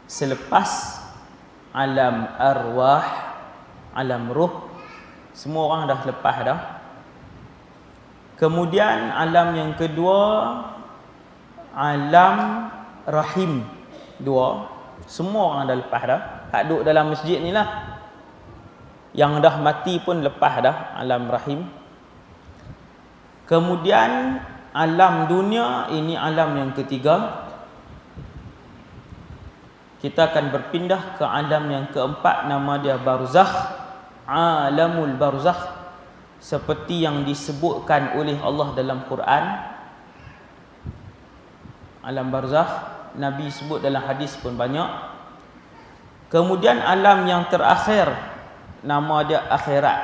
selepas alam arwah, alam ruh, semua orang dah lepas dah. Kemudian alam yang kedua, alam rahim, dua. Semua orang dah lepas dah. Hak duduk dalam masjid ni lah, yang dah mati pun lepas dah alam rahim. Kemudian alam dunia, ini alam yang ketiga. Kita akan berpindah ke alam yang keempat, nama dia barzakh, alamul barzakh, seperti yang disebutkan oleh Allah dalam Quran. Alam barzakh Nabi sebut dalam hadis pun banyak. Kemudian alam yang terakhir, nama dia akhirat.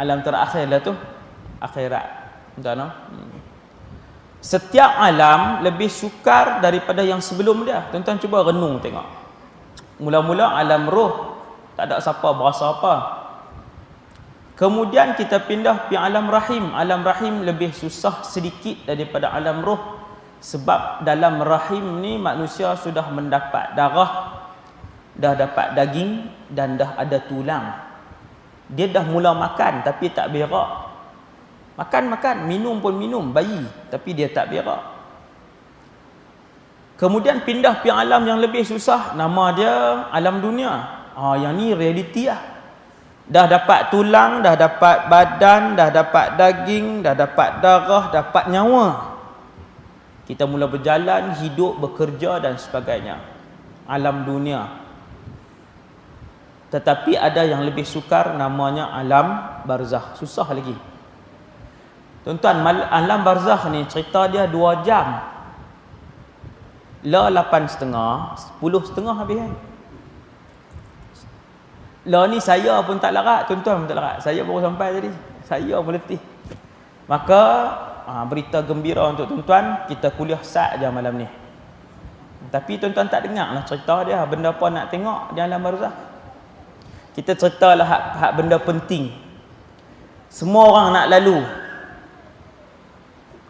Alam terakhir lah tu akhirat. Entah. Setiap alam lebih sukar daripada yang sebelum dia. Tuan-tuan cuba renung tengok. Mula-mula alam roh, tak ada siapa berasa apa. Kemudian kita pindah ke alam rahim. Alam rahim lebih susah sedikit daripada alam roh. Sebab dalam rahim ni manusia sudah mendapat darah, dah dapat daging dan dah ada tulang. Dia dah mula makan tapi tak berak. Makan, minum pun minum, bayi, tapi dia tak berak. Kemudian pindah ke alam yang lebih susah, nama dia alam dunia. Yang ni realiti lah. Dah dapat tulang, dah dapat badan, dah dapat daging, dah dapat darah, dapat nyawa. Kita mula berjalan, hidup, bekerja dan sebagainya. Alam dunia. Tetapi ada yang lebih sukar, namanya alam barzakh. Susah lagi. Tuan-tuan, alam barzakh ni cerita dia 2 jam. La 8.30, 10.30 habis kan. La ni saya pun tak larat, tuan-tuan pun tak larat. Saya baru sampai tadi. Saya pun letih. Maka berita gembira untuk tuan-tuan, kita kuliah sat je malam ni. Tapi tuan-tuan tak dengar lah cerita dia, benda apa nak tengok di alam barzakh. Kita ceritalah hak benda penting. Semua orang nak lalu.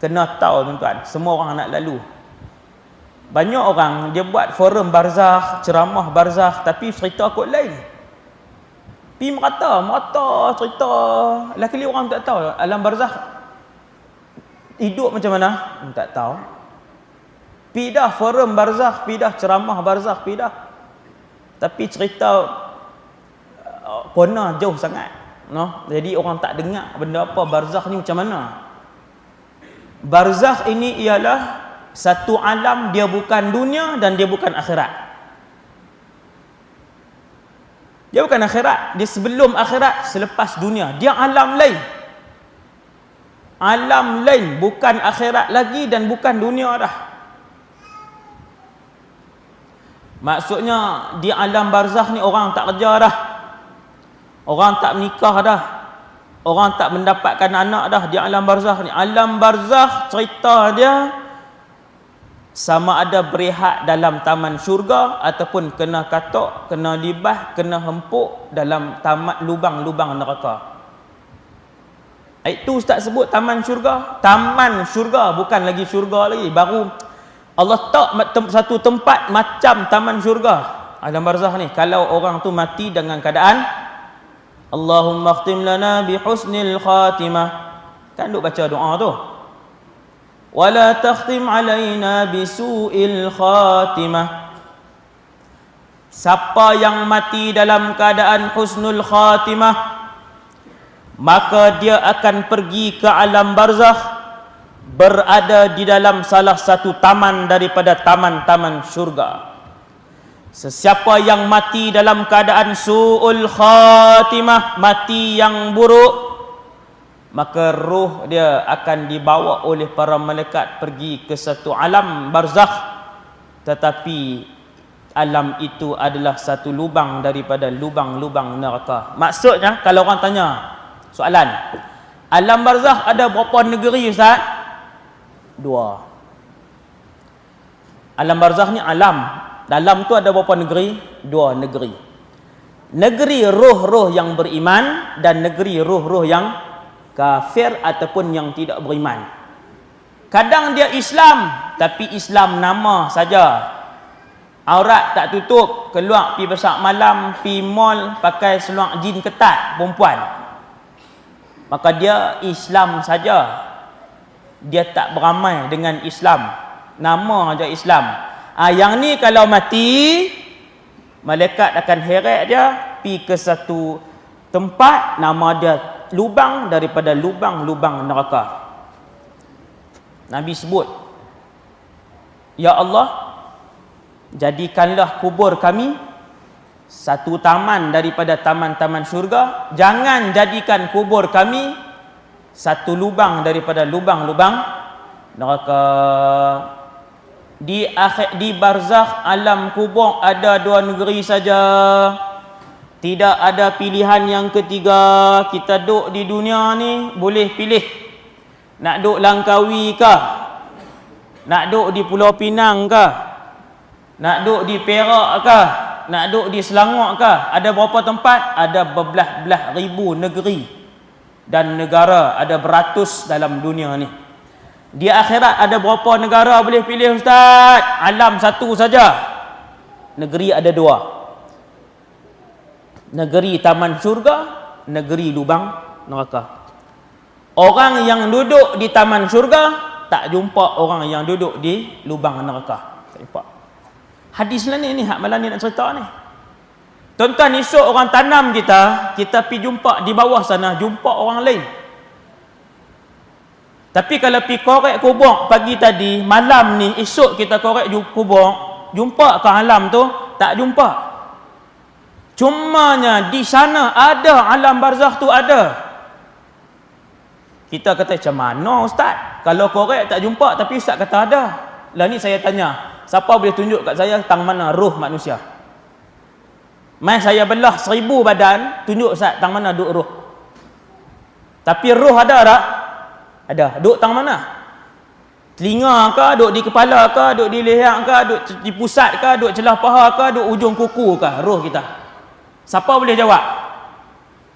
Kena tahu tuan-tuan, semua orang nak lalu. Banyak orang dia buat forum barzakh, ceramah barzakh, tapi cerita kot lain. Pi merata cerita. Laki-laki orang tak tahu alam barzakh hidup macam mana? Tak tahu. Pidah forum barzakh, pidah ceramah barzakh, pidah. Tapi cerita kona jauh sangat. No? Jadi orang tak dengar benda apa barzakh ni macam mana. Barzakh ini ialah satu alam, dia bukan dunia dan dia bukan akhirat. Dia bukan akhirat, dia sebelum akhirat, selepas dunia. Dia alam lain. Alam lain, bukan akhirat lagi dan bukan dunia dah. Maksudnya di alam barzakh ni orang tak kerja dah. Orang tak menikah dah. Orang tak mendapatkan anak dah di alam barzakh ni. Alam barzakh cerita dia sama ada berehat dalam taman syurga ataupun kena katok, kena libah, kena hempuk dalam lubang-lubang neraka. Itu Ustaz sebut taman syurga. Taman syurga, bukan lagi syurga lagi. Baru Allah tak satu tempat macam taman syurga. Alam barzakh ni. Kalau orang tu mati dengan keadaan Allahumma khtim lana bi husnil khatimah. Kan duk baca doa tu. Wala takhtim alaina bi su'il khatimah. Siapa yang mati dalam keadaan husnul khatimah, maka dia akan pergi ke alam barzakh, berada di dalam salah satu taman daripada taman-taman syurga. Sesiapa yang mati dalam keadaan su'ul khatimah, mati yang buruk, maka roh dia akan dibawa oleh para malaikat pergi ke satu alam barzakh, tetapi alam itu adalah satu lubang daripada lubang-lubang neraka. Maksudnya, kalau orang tanya soalan, alam barzakh ada berapa negeri Ustaz? 2. Alam barzakh ni alam. Dalam tu ada berapa negeri? 2 negeri. Negeri roh-roh yang beriman dan negeri roh-roh yang kafir ataupun yang tidak beriman. Kadang dia Islam, tapi Islam nama saja. aurat tak tutup, keluar pi besar malam, pi mall pakai seluar jin ketat perempuan, maka dia Islam saja, dia tak beramai dengan Islam, nama aja Islam. Yang ni kalau mati, malaikat akan heret dia pi ke satu tempat, nama dia lubang daripada lubang-lubang neraka. Nabi sebut, ya Allah, jadikanlah kubur kami satu taman daripada taman-taman syurga, jangan jadikan kubur kami satu lubang daripada lubang-lubang neraka. Di barzakh alam kubur ada dua negeri saja, tidak ada pilihan yang ketiga. Kita duduk di dunia ni boleh pilih, nak duduk Langkawi kah, nak duduk di Pulau Pinang kah, nak duduk di Perak kah, nak duduk di Selangor kah? Ada berapa tempat? Ada berbelah-belah ribu negeri dan negara, ada beratus dalam dunia ni. Di akhirat ada berapa negara boleh pilih ustaz? Alam satu saja. Negeri ada dua. Negeri taman syurga, negeri lubang neraka. Orang yang duduk di taman syurga tak jumpa orang yang duduk di lubang neraka. Tak jumpa. Hadis lah ni hak malam ni nak cerita ni. Tuan-tuan, esok orang tanam kita pergi jumpa di bawah sana, jumpa orang lain. Tapi kalau pergi korek kubur pagi tadi, malam ni, esok kita korek kubur, jumpa ke alam tu? Tak jumpa. Cumanya di sana ada, alam barzakh tu ada. Kita kata macam mana ustaz? Kalau korek tak jumpa tapi ustaz kata ada. Lah ni saya tanya, siapa boleh tunjuk kat saya tang mana roh manusia? Mai saya belah 1000 badan, tunjuk ustaz tang mana duk roh. Tapi roh ada tak? Ada. Duk tang mana? Telinga ke, duk di kepala ke, duk di leher ke, duk di pusat ke, duk celah paha ke, duk ujung kuku ke roh kita? Siapa boleh jawab?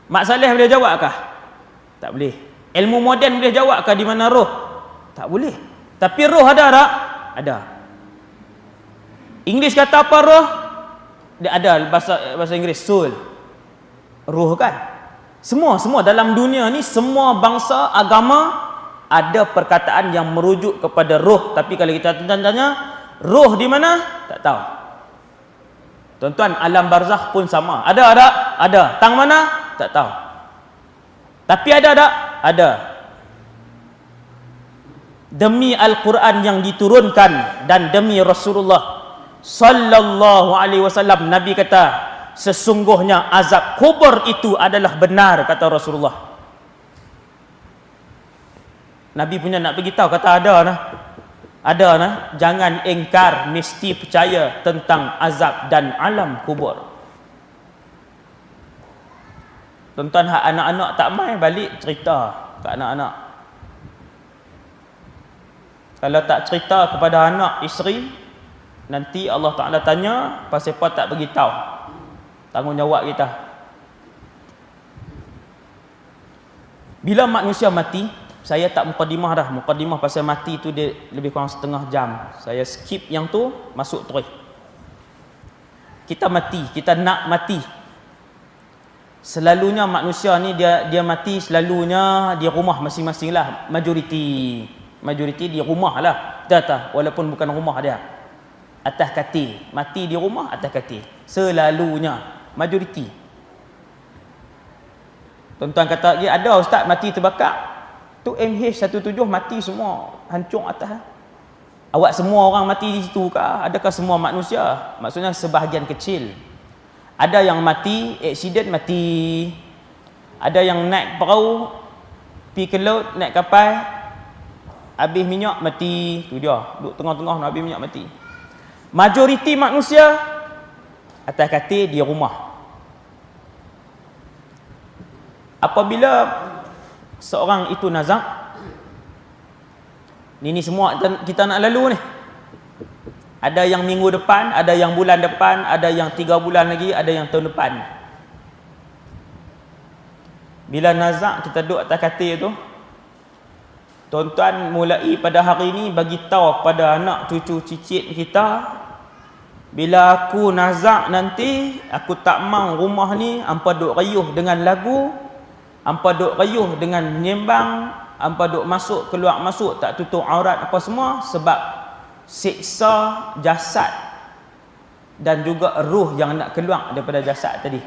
Mak Saleh boleh jawab kah? Tak boleh. Ilmu moden boleh jawab kah di mana roh? Tak boleh. Tapi roh ada tak? Ada. Inggeris kata apa roh? Dia ada bahasa Inggeris soul. Roh kan? Semua dalam dunia ni, semua bangsa, agama ada perkataan yang merujuk kepada roh. Tapi kalau kita tanya roh di mana? Tak tahu. Tuan-tuan, alam barzakh pun sama. Ada tak? Ada. Tang mana? Tak tahu. Tapi ada tak? Ada. Demi Al-Quran yang diturunkan dan demi Rasulullah sallallahu alaihi wasallam, Nabi kata sesungguhnya azab kubur itu adalah benar, kata Rasulullah. Nabi punya nak beritahu, kata ada nah. Ada nah, jangan ingkar, mesti percaya tentang azab dan alam kubur. Tuan-tuan, hak anak-anak tak mai balik cerita ke anak-anak. Kalau tak cerita kepada anak isteri, nanti Allah Ta'ala tanya, pasal apa tak beritahu? Tanggungjawab kita. Bila manusia mati, saya tak mukadimah dah. Mukadimah pasal mati tu dia lebih kurang setengah jam. Saya skip yang tu, masuk terus. Kita mati, kita nak mati. Selalunya manusia ni dia mati selalunya di rumah masing-masing lah. Majoriti di rumah lah. Dah, walaupun bukan rumah dia. Atas katil. Mati di rumah atas katil. Selalunya. Majoriti. Tuan-tuan kata, ya ada ustaz mati terbakar. Tu MH17 mati semua. Hancur atas. Awak semua orang mati di situ kah? Adakah semua manusia? Maksudnya sebahagian kecil. Ada yang mati, aksiden mati. Ada yang naik perahu, pergi ke laut, naik kapal, habis minyak mati. Tu dia, duduk tengah-tengah nak habis minyak mati. Majoriti manusia atas katil di rumah. Apabila seorang itu nazak, ni semua kita nak lalu ni. Ada yang minggu depan, ada yang bulan depan, ada yang 3 bulan lagi, ada yang tahun depan. Bila nazak kita duduk atas katil tu, tuan-tuan mulai pada hari ni bagi tahu kepada anak cucu cicit kita, bila aku nazak nanti, aku tak mau rumah ni hampa duk riuh dengan lagu, hampa duk riuh dengan menyembang, hampa duk masuk keluar masuk tak tutup aurat apa semua, sebab siksa jasad dan juga ruh yang nak keluar daripada jasad tadi.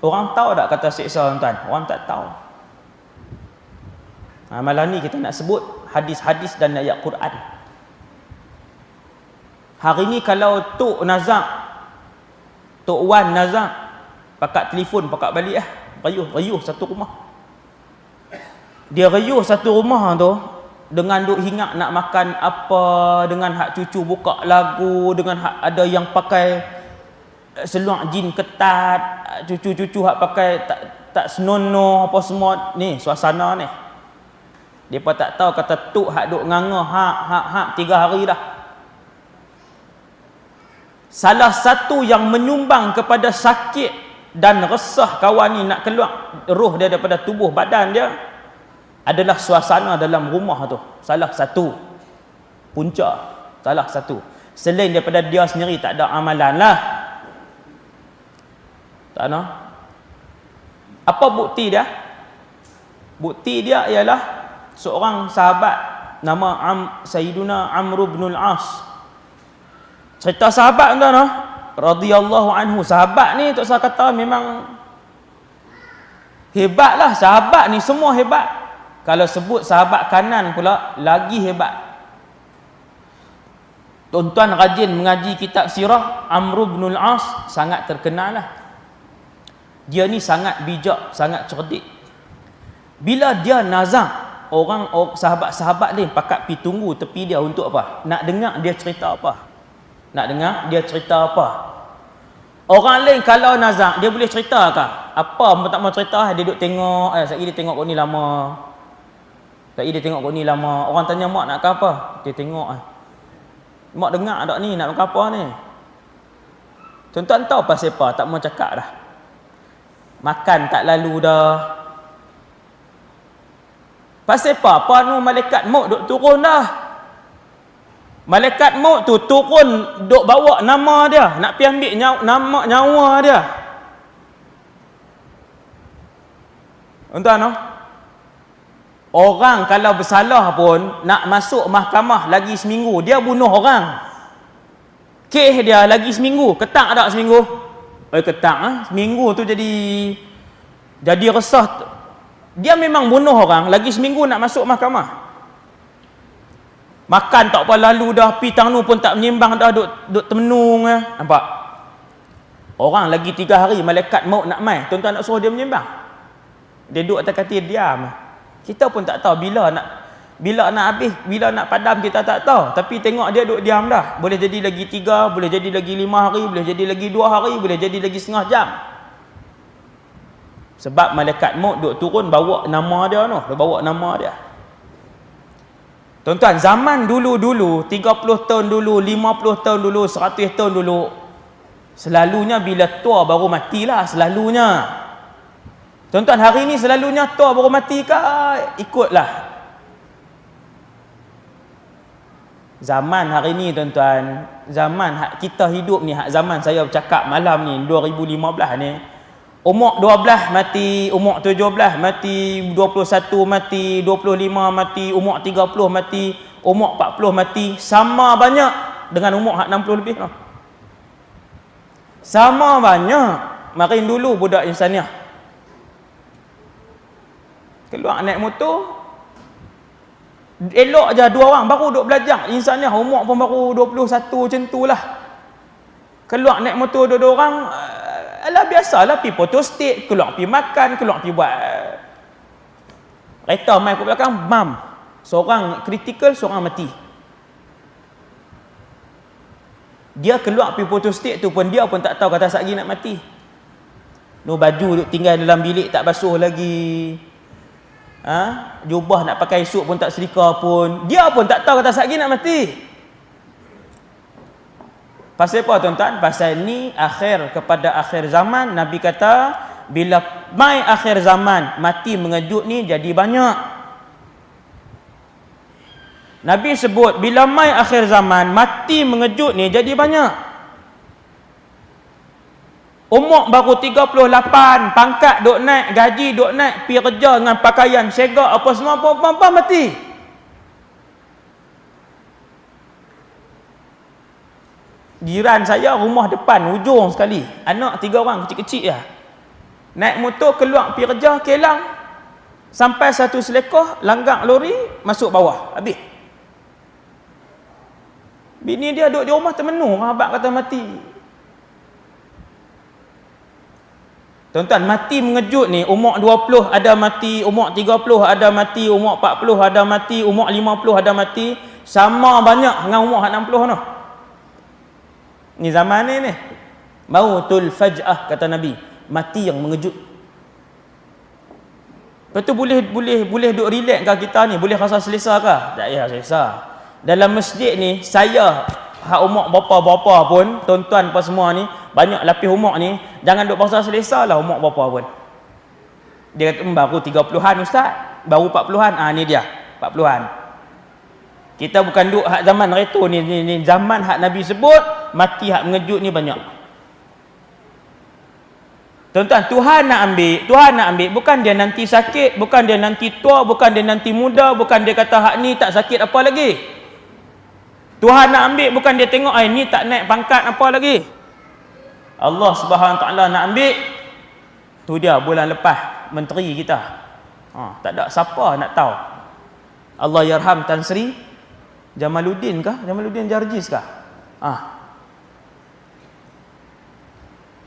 Orang tahu tak kata siksa, tuan? Orang tak tahu. Malam ni kita nak sebut hadis-hadis dan ayat Quran. Hari ni kalau Tok nazak, Tok Wan nazak, pakat telefon, pakat balik riuh satu rumah. Dia riuh satu rumah tu dengan duk hingat nak makan apa, dengan hak cucu buka lagu, dengan hak ada yang pakai seluar jin ketat, cucu-cucu hak pakai tak senonoh apa semua ni suasana ni. Depa tak tahu kata Tok hak duk nganga hak 3 hari dah. Salah satu yang menyumbang kepada sakit dan resah kawan ni nak keluar roh dia daripada tubuh badan dia adalah suasana dalam rumah tu. Salah satu punca, salah satu. Selain daripada dia sendiri tak ada amalan lah. Tak ada. Apa bukti dia? Bukti dia ialah seorang sahabat nama Sayyiduna Amr bin al-As. Cerita sahabat tuan, radhiyallahu anhu. Sahabat ni tak saya kata memang hebatlah. Sahabat ni semua hebat. Kalau sebut sahabat kanan pula lagi hebat. Tuan-tuan rajin mengaji kitab sirah, Amr bin al-As sangat terkenal lah. Dia ni sangat bijak, sangat cerdik. Bila dia nazak, orang sahabat-sahabat ni pakat pi tunggu tepi dia untuk apa? Nak dengar dia cerita apa? Nak dengar dia cerita apa? Orang lain kalau nazak, dia boleh cerita ke? Apa tak mau cerita, dia duduk tengok, sekali dia tengok kau ni lama. Sekali dia tengok kau ni lama. Orang tanya mak nak ke apa? Dia tengok. Mak dengar tak ni, nak makan apa ni? Tuan-tuan tahu pasal apa? Tak mau cakap dah. Makan tak lalu dah. Pasal apa? Apa nu malaikat maut duk turun dah. Malaikat maut tu turun duk bawa nama dia, nak pi ambil nyawa dia. Tuan-tuan, orang kalau bersalah pun nak masuk mahkamah lagi seminggu, dia bunuh orang. Kes dia lagi seminggu, ketak tak seminggu? Ketak seminggu tu jadi resah. Dia memang bunuh orang, lagi seminggu nak masuk mahkamah. Makan tak apa lalu dah, pi tangnu pun tak menyembang dah, duk termenung. Nampak? Orang lagi 3 hari malaikat maut nak mai, tuan-tuan nak suruh dia menyembang. Dia duduk atas katil diam. Kita pun tak tahu bila nak habis, bila nak padam kita tak tahu. Tapi tengok dia duduk diam dah. Boleh jadi lagi 3, boleh jadi lagi 5 hari, boleh jadi lagi 2 hari, boleh jadi lagi setengah jam. Sebab malaikat maut duk turun bawa nama dia tu, dia bawa nama dia. Tuan-tuan, zaman dulu-dulu, 30 tahun dulu, 50 tahun dulu, 100 tahun dulu, selalunya bila tua baru matilah, selalunya. Tuan-tuan, hari ni selalunya tua baru mati ke? Ikutlah. Zaman hari ni tuan-tuan, zaman kita hidup ni, zaman saya bercakap malam ni, 2015 ni, umur 12 mati, umur 17 mati, 21 mati, 25 mati, umur 30 mati, umur 40 mati, sama banyak dengan umur 60 lebih. Sama banyak. Makin dulu budak insaniah keluar naik motor, elok je 2 orang baru duk belajar insaniah, umur pun baru 21 macam tu lah. Keluar naik motor 2 orang, alah biasalah, pi photo state, keluar pi makan, keluar pi buat kereta mai kat belakang, bam. Seorang kritikal, seorang mati. Dia keluar pi photo state tu pun dia pun tak tahu kata satgi nak mati. No baju duk tinggal dalam bilik tak basuh lagi. Jubah nak pakai esok pun tak selika pun. Dia pun tak tahu kata satgi nak mati. Pasal apa tuan-tuan? Pasal ni akhir kepada akhir zaman. Nabi kata bila mai akhir zaman, mati mengejut ni jadi banyak. Nabi sebut bila mai akhir zaman, mati mengejut ni jadi banyak. Umur baru 38, pangkat duk naik, gaji duk naik, pi kerja dengan pakaian segak apa semua, apa mati. Jiran saya rumah depan hujung sekali, anak 3 orang kecil-kecil ya. Naik motor keluar pi kerja, Kelang, sampai satu selekoh, langgar lori, masuk bawah, habis. Bini dia duduk di rumah termenung, abang kata mati. Tuan-tuan, mati mengejut ni, umur 20 ada mati, umur 30 ada mati, umur 40 ada mati, umur 50 ada mati, sama banyak dengan umur 60 tu. Ni zaman ni. Mautul faj'ah kata Nabi, mati yang mengejut. Lepas tu boleh duk relax ke kita ni? Boleh rasa selesa ke? Tak payah selesa. Dalam masjid ni, saya hak umur berapa-berapa pun, tuan-tuan apa semua ni, banyak lapis umur ni, jangan duk rasa selesa lah umur berapa pun. Dia kata, baru 30-an ustaz, baru 40-an, ni dia, 40-an. Kita bukan duk hak zaman retro ni, zaman hak Nabi sebut, mati hak mengejut ni banyak. Tuan-tuan, Tuhan nak ambil, bukan dia nanti sakit, bukan dia nanti tua, bukan dia nanti muda, bukan dia kata hak ni tak sakit apa lagi. Tuhan nak ambil, bukan dia tengok ni tak naik pangkat apa lagi. Allah Subhanahu Taala nak ambil, tu dia bulan lepas menteri kita. Tak ada siapa nak tahu. Allah yarham Tan Sri Jamaluddin kah? Jamaluddin Jarjis kah?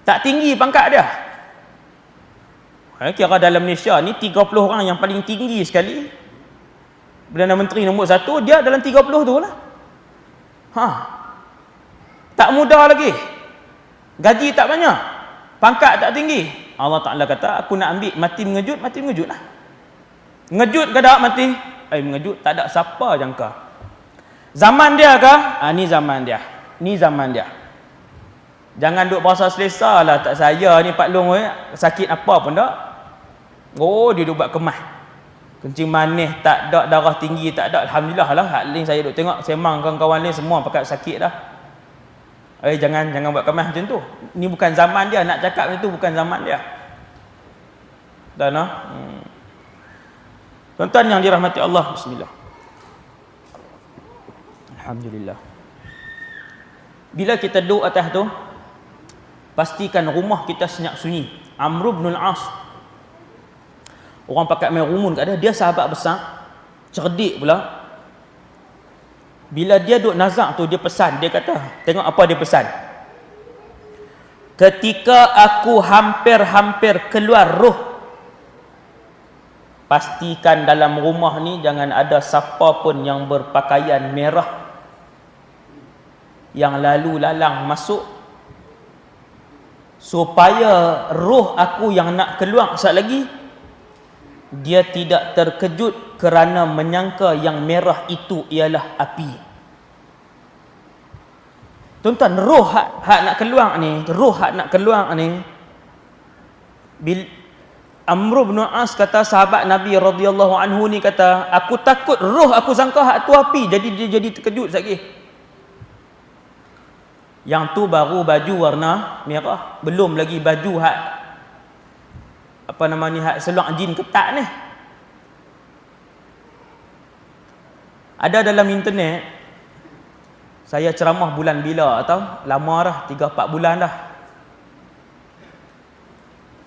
Tak tinggi pangkat dia. Kira dalam Malaysia ni 30 orang yang paling tinggi sekali, Perdana Menteri nombor 1, dia dalam 30 tu lah. Tak muda lagi, gaji tak banyak, pangkat tak tinggi. Allah Ta'ala kata, aku nak ambil, mati mengejut lah. Mengejut ke tak mati? Mengejut, tak ada siapa jangka. Zaman dia kah? Ni zaman dia. Jangan duk berasa selesa lah, tak saya ni Pak Long sakit apa pun tak. Dia duk buat kemah, kencing manis tak ada, darah tinggi tak ada, alhamdulillah lah. Hak lain saya duk tengok semang kawan-kawan lain semua pakai sakit dah. Jangan buat kemah macam tu. Ni bukan zaman dia, nak cakap macam tu bukan zaman dia. Dan tuan-tuan yang dirahmati Allah, bismillah. Alhamdulillah. Bila kita duduk atas tu, pastikan rumah kita senyap sunyi. Amr bin al-As, orang pakat main rumun kat dia sahabat besar, cerdik pula. Bila dia duduk nazak tu, dia pesan, dia kata, tengok apa dia pesan. Ketika aku hampir keluar roh, pastikan dalam rumah ni jangan ada siapa pun yang berpakaian merah yang lalu lalang masuk, supaya roh aku yang nak keluar saat lagi, dia tidak terkejut kerana menyangka yang merah itu ialah api. Tuan-tuan, roh hak nak keluar ni, Amr bin As kata, sahabat Nabi radhiyallahu anhu ni kata, aku takut roh aku sangka hak tu api, jadi dia jadi terkejut lagi. Yang tu baru baju warna merah, belum lagi baju hak apa nama ni, hak seluar jin ketat ni. Ada dalam internet, saya ceramah bulan bila atau lama dah, 3-4 bulan dah.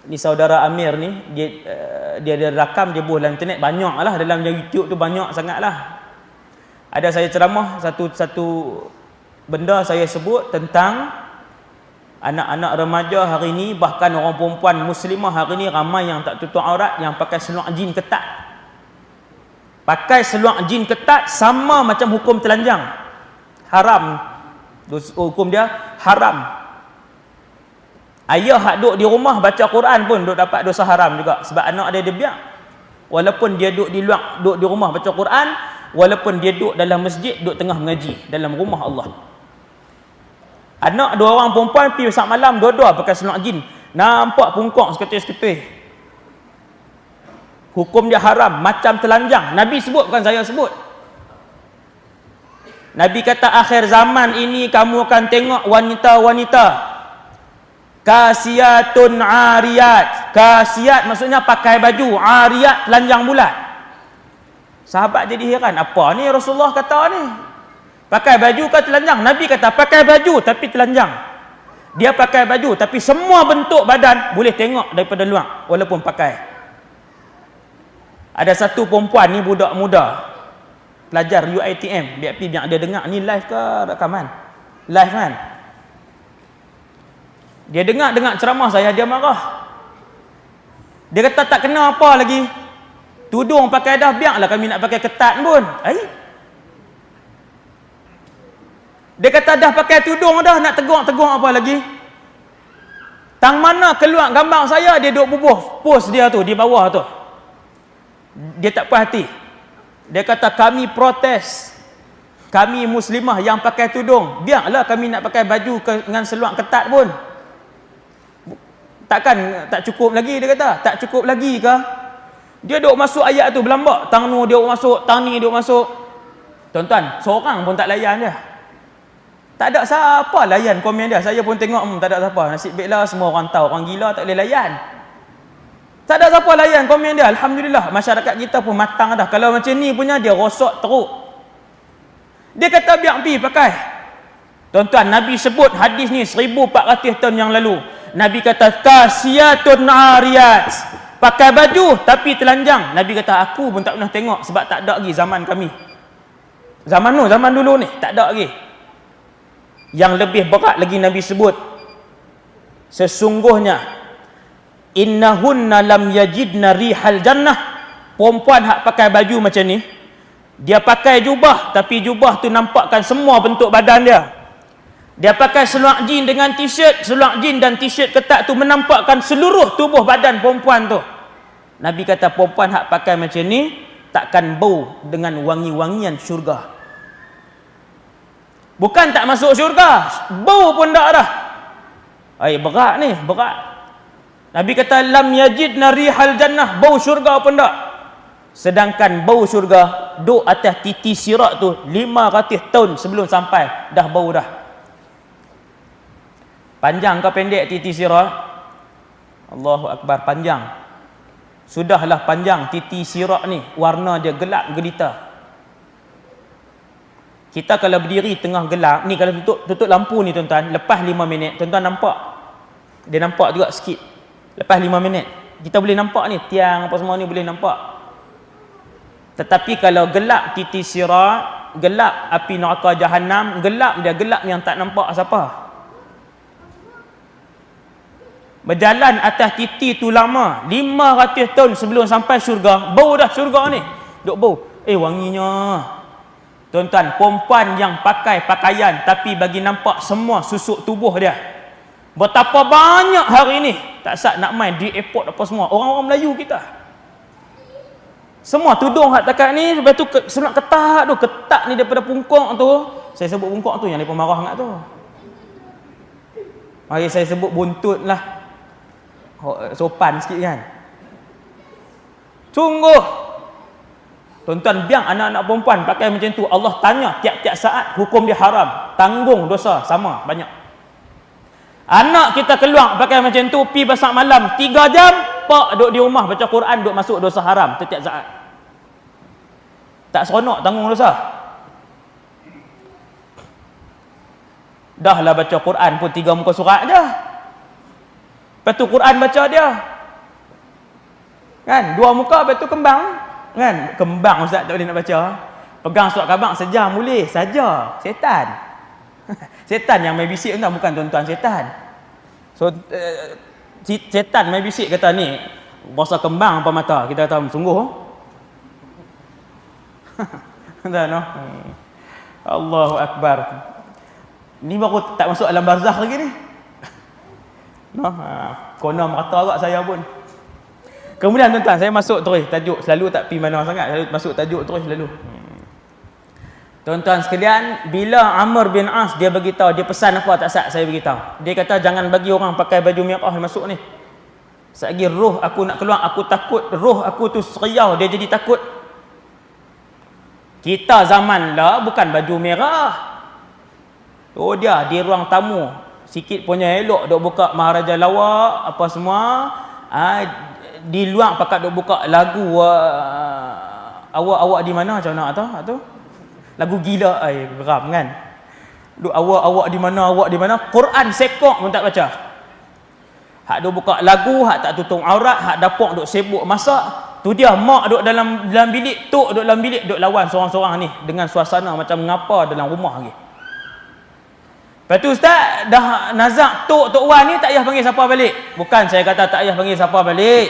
Ni saudara Amir ni, dia ada rakam, dia buat dalam internet, banyak lah dalam YouTube tu, banyak sangat lah. Ada saya ceramah satu benda, saya sebut tentang anak-anak remaja hari ni, bahkan orang perempuan muslimah hari ni ramai yang tak tutup aurat, yang pakai seluar jin ketat. Pakai seluar jin ketat sama macam hukum telanjang, haram. Hukum dia haram. Ayah hak duduk di rumah baca Quran pun duk dapat dosa haram juga, sebab anak dia biar. Walaupun dia duduk di luar, duduk di rumah baca Quran, walaupun dia duduk dalam masjid, duduk tengah mengaji dalam rumah Allah. Anak 2 orang perempuan pergi besar malam, dua-dua pakai seluar jin, nampak pungkok seketul-seketul. Hukum dia haram, macam telanjang. Nabi sebut, bukan saya sebut. Nabi kata akhir zaman ini kamu akan tengok wanita-wanita kasiyatun ariyat. Kasiyat maksudnya pakai baju, ariyat telanjang bulat. Sahabat jadi heran, apa ni Rasulullah kata ni? Pakai baju ke telanjang? Nabi kata pakai baju tapi telanjang. Dia pakai baju tapi semua bentuk badan boleh tengok daripada luar walaupun pakai. Ada satu perempuan ni, budak muda, pelajar UiTM, biar dia dengar ni live ke rakaman? Live kan? Dia dengar ceramah saya, dia marah. Dia kata tak kena apa lagi. Tudung pakai dah, biarlah kami nak pakai ketat pun. Dia kata dah pakai tudung dah, nak tegur apa lagi? Tang mana keluar gambar saya, dia duk bubuh post dia tu di bawah tu. Dia tak puas hati. Dia kata kami protes. Kami muslimah yang pakai tudung, biarlah kami nak pakai baju dengan seluar ketat pun. Takkan tak cukup lagi, dia kata. Tak cukup lagi ke? Dia duk masuk ayat tu berlambak. Tang nu dia duk masuk, tang ni duk masuk. Tuan-tuan, seorang pun tak layan dia. Tak ada siapa layan komen dia. Saya pun tengok, tak ada siapa. Nasib baiklah semua orang tahu, orang gila tak boleh layan. Tak ada siapa layan komen dia. Alhamdulillah, masyarakat kita pun matang dah. Kalau macam ni punya, dia rosak teruk. Dia kata biar pergi pakai. Tuan-tuan, Nabi sebut hadis ni 1400 tahun yang lalu. Nabi kata kasiyatun ariyat. Pakai baju tapi telanjang. Nabi kata aku pun tak pernah tengok sebab tak ada lagi zaman kami. Zaman dulu ni tak ada lagi. Yang lebih berat lagi Nabi sebut, sesungguhnya innahunna lam yajidna rihal jannah. Perempuan hak pakai baju macam ni, dia pakai jubah tapi jubah tu nampakkan semua bentuk badan dia. Dia pakai seluar jin dengan t-shirt, seluar jin dan t-shirt ketat tu menampakkan seluruh tubuh badan perempuan tu. Nabi kata perempuan hak pakai macam ni takkan bau dengan wangi-wangian syurga. Bukan tak masuk syurga, bau pun tak dah. Berat ni, berat. Nabi kata lam yajidna rihal jannah, bau syurga pun tak. Sedangkan bau syurga duk atas titi sirat tu 500 tahun sebelum sampai dah bau dah. Panjang ke pendek titi sirat? Allahu Akbar, panjang. Sudahlah panjang titi sirat ni, warna dia gelap gelita. Kita kalau berdiri tengah gelap ni, kalau tutup lampu ni tuan-tuan, lepas 5 minit tuan-tuan nampak. Dia nampak juga sikit. Lepas 5 minit kita boleh nampak ni, tiang apa semua ni boleh nampak. Tetapi kalau gelap titi sirat, gelap api neraka Jahannam, gelap dia, gelap yang tak nampak siapa. Berjalan atas titi tu lama, 500 tahun sebelum sampai syurga, bau dah syurga ni. Duk bau. Wanginya. Tuan-tuan, perempuan yang pakai pakaian tapi bagi nampak semua susuk tubuh dia. Betapa banyak hari ni tak sat nak main di airport apa semua, orang-orang Melayu kita. Semua tudung hak takat ni, lepas tu seluar ketat tu, ketat ni daripada pungkok tu. Saya sebut pungkok tu yang mereka marah sangat tu. Mari saya sebut buntut lah. Sopan sikit kan. Sungguh tuan-tuan, biang anak-anak perempuan pakai macam tu, Allah tanya tiap-tiap saat, hukum dia haram, tanggung dosa sama banyak. Anak kita keluar pakai macam tu, pi pasar malam 3 jam, pak duduk di rumah baca Quran, duduk masuk dosa haram setiap saat. Tak seronok tanggung dosa. Dah lah baca Quran pun 3 muka surat je. Lepas tu Quran baca dia. Kan? 2 muka, lepas tu kembang. Kan? Kembang ustaz tak boleh nak baca. Pegang surat khabar sejam boleh saja. Setan. Setan yang main bisik tu, bukan tuan-tuan, setan. So setan main bisik kata ni bahasa kembang apa mata. Kita kata sungguh. Entah no. Allahu Akbar. Ni baru tak masuk alam barzakh lagi ni. No, konon kata agak saya pun. Kemudian tuan-tuan, saya masuk terus tajuk, selalu tak pi mana sangat, selalu masuk tajuk terus selalu. Tuan-tuan sekalian, bila Amr bin As dia beritahu, dia pesan apa tak sat saya beritahu. Dia kata jangan bagi orang pakai baju merah masuk ni. Selagi roh aku nak keluar, aku takut roh aku tu seriau, dia jadi takut. Kita zaman lah bukan baju merah. Oh dia di ruang tamu sikit punya elok dok buka Maharaja Lawak apa semua. Di luar pakat dok buka lagu awak di mana macam nak tu? Lagu gila geram kan. Duk awak di mana? Quran sekok pun tak baca. Hak duk buka lagu, hak tak tutup aurat, hak dapur duk sibuk masak. Tu dia mak duk dalam bilik, tok duk dalam bilik duk lawan seorang-seorang ni dengan suasana macam mengapa dalam rumah lagi. Lepas tu ustaz dah nazak tok wan ni tak payah panggil siapa balik. Bukan saya kata tak payah panggil siapa balik.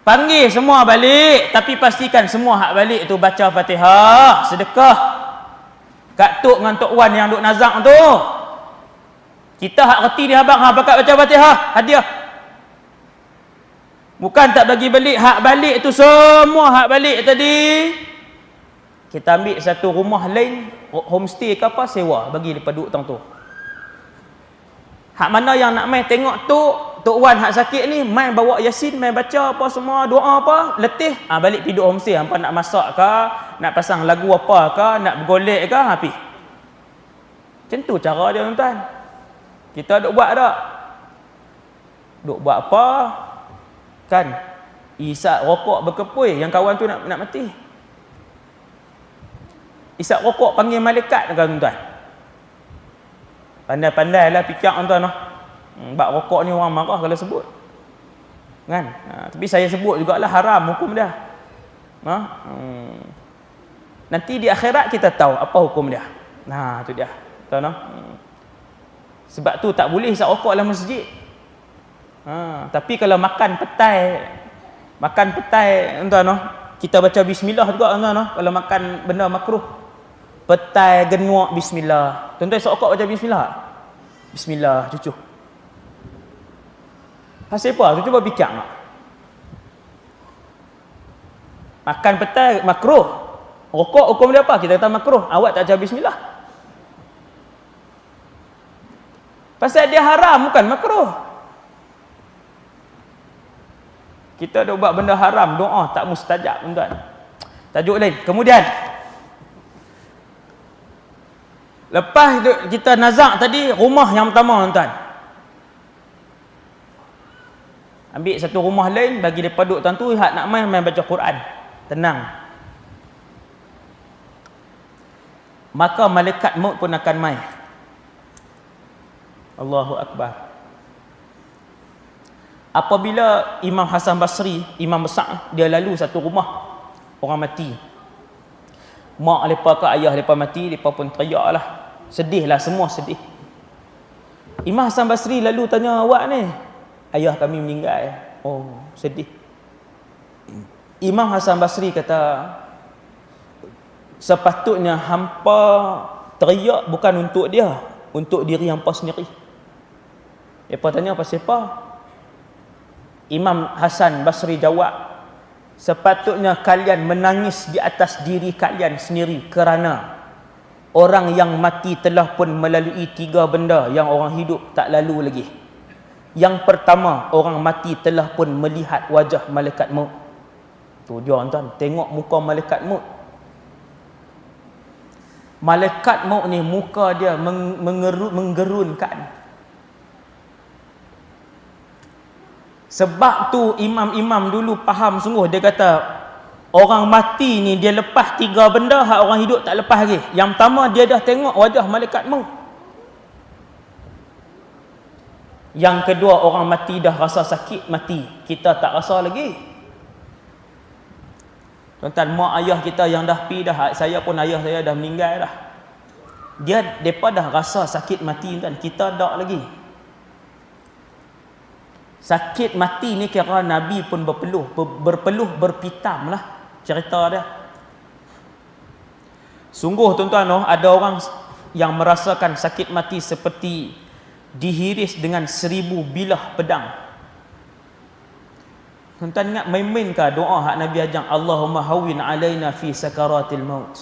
Panggil semua balik, tapi pastikan semua hak balik tu baca Fatihah, sedekah. Kak tok dengan tok wan yang duk nazak tu. Kita hak reti dia abang, bakat baca Fatihah, hadiah. Bukan tak bagi balik, hak balik tu semua hak balik tadi. Kita ambil satu rumah lain, homestay ke apa, sewa, bagi depa duduk tang tu. Hak mana yang nak main tengok tok wan hak sakit ni, main bawa Yasin, main baca apa semua, doa apa, letih, balik pergi duduk homestay. Hampa nak masak ke, nak pasang lagu apa ke, nak bergolek ke, habis. Macam tu cara dia tuan-tuan. Kita duk buat tak? Duk buat apa? Kan? Isap rokok berkepui, yang kawan tu nak mati. Isap rokok panggil malaikat kan tuan-tuan? Pandai-pandailah fikir tuan-tuan. Bak rokok ni orang marah kalau sebut. Kan? Tapi saya sebut jugalah haram hukum dia. Nanti di akhirat kita tahu apa hukum dia. Nah, tu dia. Tuan. Sebab tu tak boleh isap rokok dalam masjid. Tapi kalau makan petai tuan, kita baca bismillah juga tuan. Kalau makan benda makruh, petai genuak bismillah. Tuan-tuan isap rokok baca bismillah. Bismillah cucu. Pasal apa? Tu cuba fikir tak? Makan petai makruh. Rokok hukum dia apa? Kita kata makruh. Awak tak baca bismillah. Pasal dia haram bukan makruh. Kita dah buat benda haram, doa tak mustajab tuan-tuan. Tajuk lain. Kemudian lepas kita nazak tadi rumah yang pertama tuan-tuan. Ambil satu rumah lain bagi depa duduk tentu hak nak main baca Quran. Tenang. Maka malaikat maut pun akan main. Allahu Akbar. Apabila Imam Hasan Basri, imam besar, dia lalu satu rumah orang mati. Mak lepa ke ayah lepa mati, lepa pun teriaklah. Sedihlah, semua sedih. Imam Hasan Basri lalu tanya, awak ni? Ayah kami meninggal. Oh, sedih. Imam Hasan Basri kata, sepatutnya hampa teriak bukan untuk dia, untuk diri hampa sendiri. Mereka tanya apa siapa? Imam Hasan Basri jawab, sepatutnya kalian menangis di atas diri kalian sendiri kerana orang yang mati telah pun melalui 3 benda yang orang hidup tak lalu lagi. Yang pertama, orang mati telah pun melihat wajah malaikat maut. Tu dia tuan, tengok muka malaikat maut. Malaikat maut ni muka dia menggerunkan. Sebab tu imam-imam dulu faham sungguh, dia kata orang mati ni dia lepas 3 benda hak orang hidup tak lepas lagi. Yang pertama, dia dah tengok wajah malaikat maut. Yang kedua, orang mati dah rasa sakit mati, kita tak rasa lagi. Tuan-tuan, mak ayah kita yang dah pi dah, saya pun ayah saya dah meninggal dah. Depa dah rasa sakit mati tuan, kita tak lagi. Sakit mati ni kira Nabi pun berpeluh berpitam lah cerita dia. Sungguh tuan-tuan, ada orang yang merasakan sakit mati seperti dihiris dengan 1000 bilah pedang. Tuan-tuan ingat main-main ke doa hak Nabi ajang, Allahumma hawwin alaina fi sakaratil maut.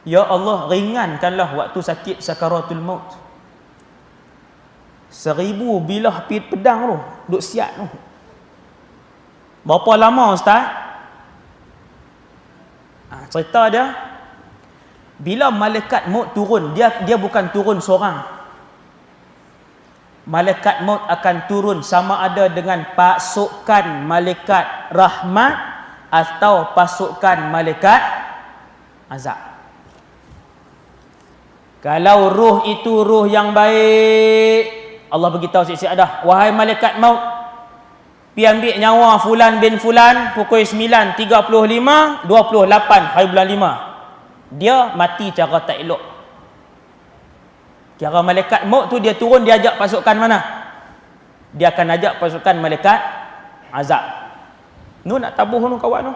Ya Allah, ringankanlah waktu sakit sakaratul maut. 1000 bilah pedang tu duk siap tu. Berapa lama Ustaz? Cerita dia, bila malaikat maut turun, dia bukan turun seorang. Malaikat maut akan turun sama ada dengan pasukan malaikat rahmat atau pasukan malaikat azab. Kalau ruh itu ruh yang baik, Allah beritahu siap-siap dah, wahai malaikat maut, pi ambil nyawa fulan bin fulan pukul 9.35 28 hari bulan 5. Dia mati cara tak elok. Kira malaikat maut tu dia turun, dia ajak pasukan mana? Dia akan ajak pasukan malaikat azab. Nu nak tabuh nu kawan tu.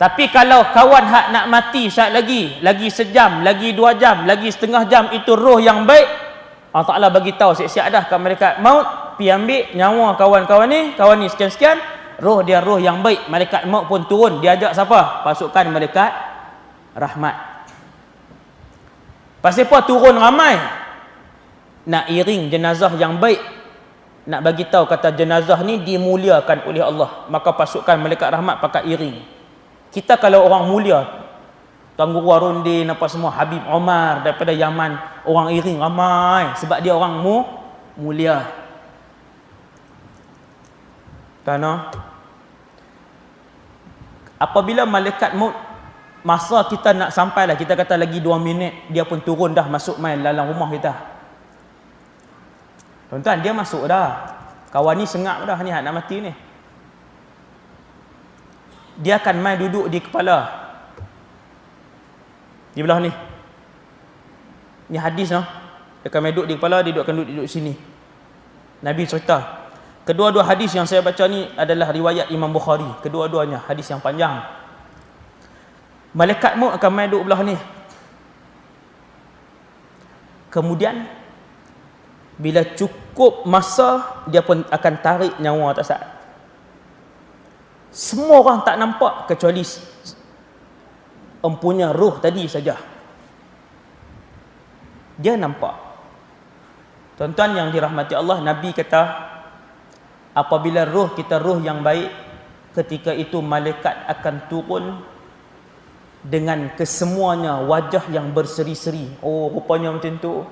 Tapi kalau kawan hak nak mati saat lagi sejam, lagi 2 jam, lagi setengah jam, itu roh yang baik, Allah Ta'ala bagi tahu siap-siap dah ke malaikat maut, pi ambil nyawa kawan ni sekian-sekian, roh dia roh yang baik. Malaikat maut pun turun, dia ajak siapa? Pasukan malaikat rahmat. Pasal apa turun ramai? Nak iring jenazah yang baik, nak bagi tahu kata jenazah ni dimuliakan oleh Allah, maka pasukan malaikat rahmat pakai iring. Kita kalau orang mulia, Tuan Guru Arundin apa semua, Habib Omar daripada Yaman, orang iring ramai sebab dia orang mulia. Kerana apabila malaikat maut, masa kita nak sampai lah, kita kata lagi 2 minit, dia pun turun dah masuk main dalam rumah kita. Tuan-tuan, dia masuk dah. Kawan ni sengap dah ni, nak mati ni. Dia akan main duduk di kepala. Di belah ni. Ni hadis noh. Dia akan main duduk di kepala, dia akan duduk sini. Nabi cerita. Kedua-dua hadis yang saya baca ni adalah riwayat Imam Bukhari. Kedua-duanya hadis yang panjang. Malaikat maut akan main duduk belah ni. Kemudian bila cukup masa, dia pun akan tarik nyawa atas saat. Semua orang tak nampak kecuali empunya roh tadi saja. Dia nampak. Tuan-tuan yang dirahmati Allah, Nabi kata, apabila roh kita roh yang baik, ketika itu malaikat akan turun dengan kesemuanya wajah yang berseri-seri. Oh, rupanya macam tu.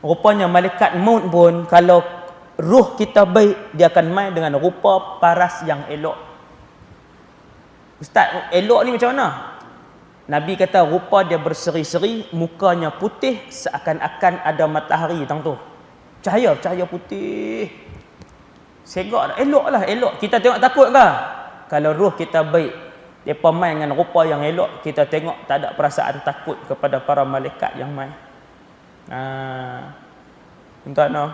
Rupanya malaikat maut pun kalau ruh kita baik, dia akan main dengan rupa paras yang elok. Ustaz, elok ni macam mana? Nabi kata rupa dia berseri-seri, mukanya putih seakan-akan ada matahari tang tu. Cahaya putih. Segak dah. Elok lah, elok. Kita tengok takut ke? Kalau ruh kita baik, dia main dengan rupa yang elok, kita tengok tak ada perasaan takut kepada para malaikat yang main. Tuan-tuan no?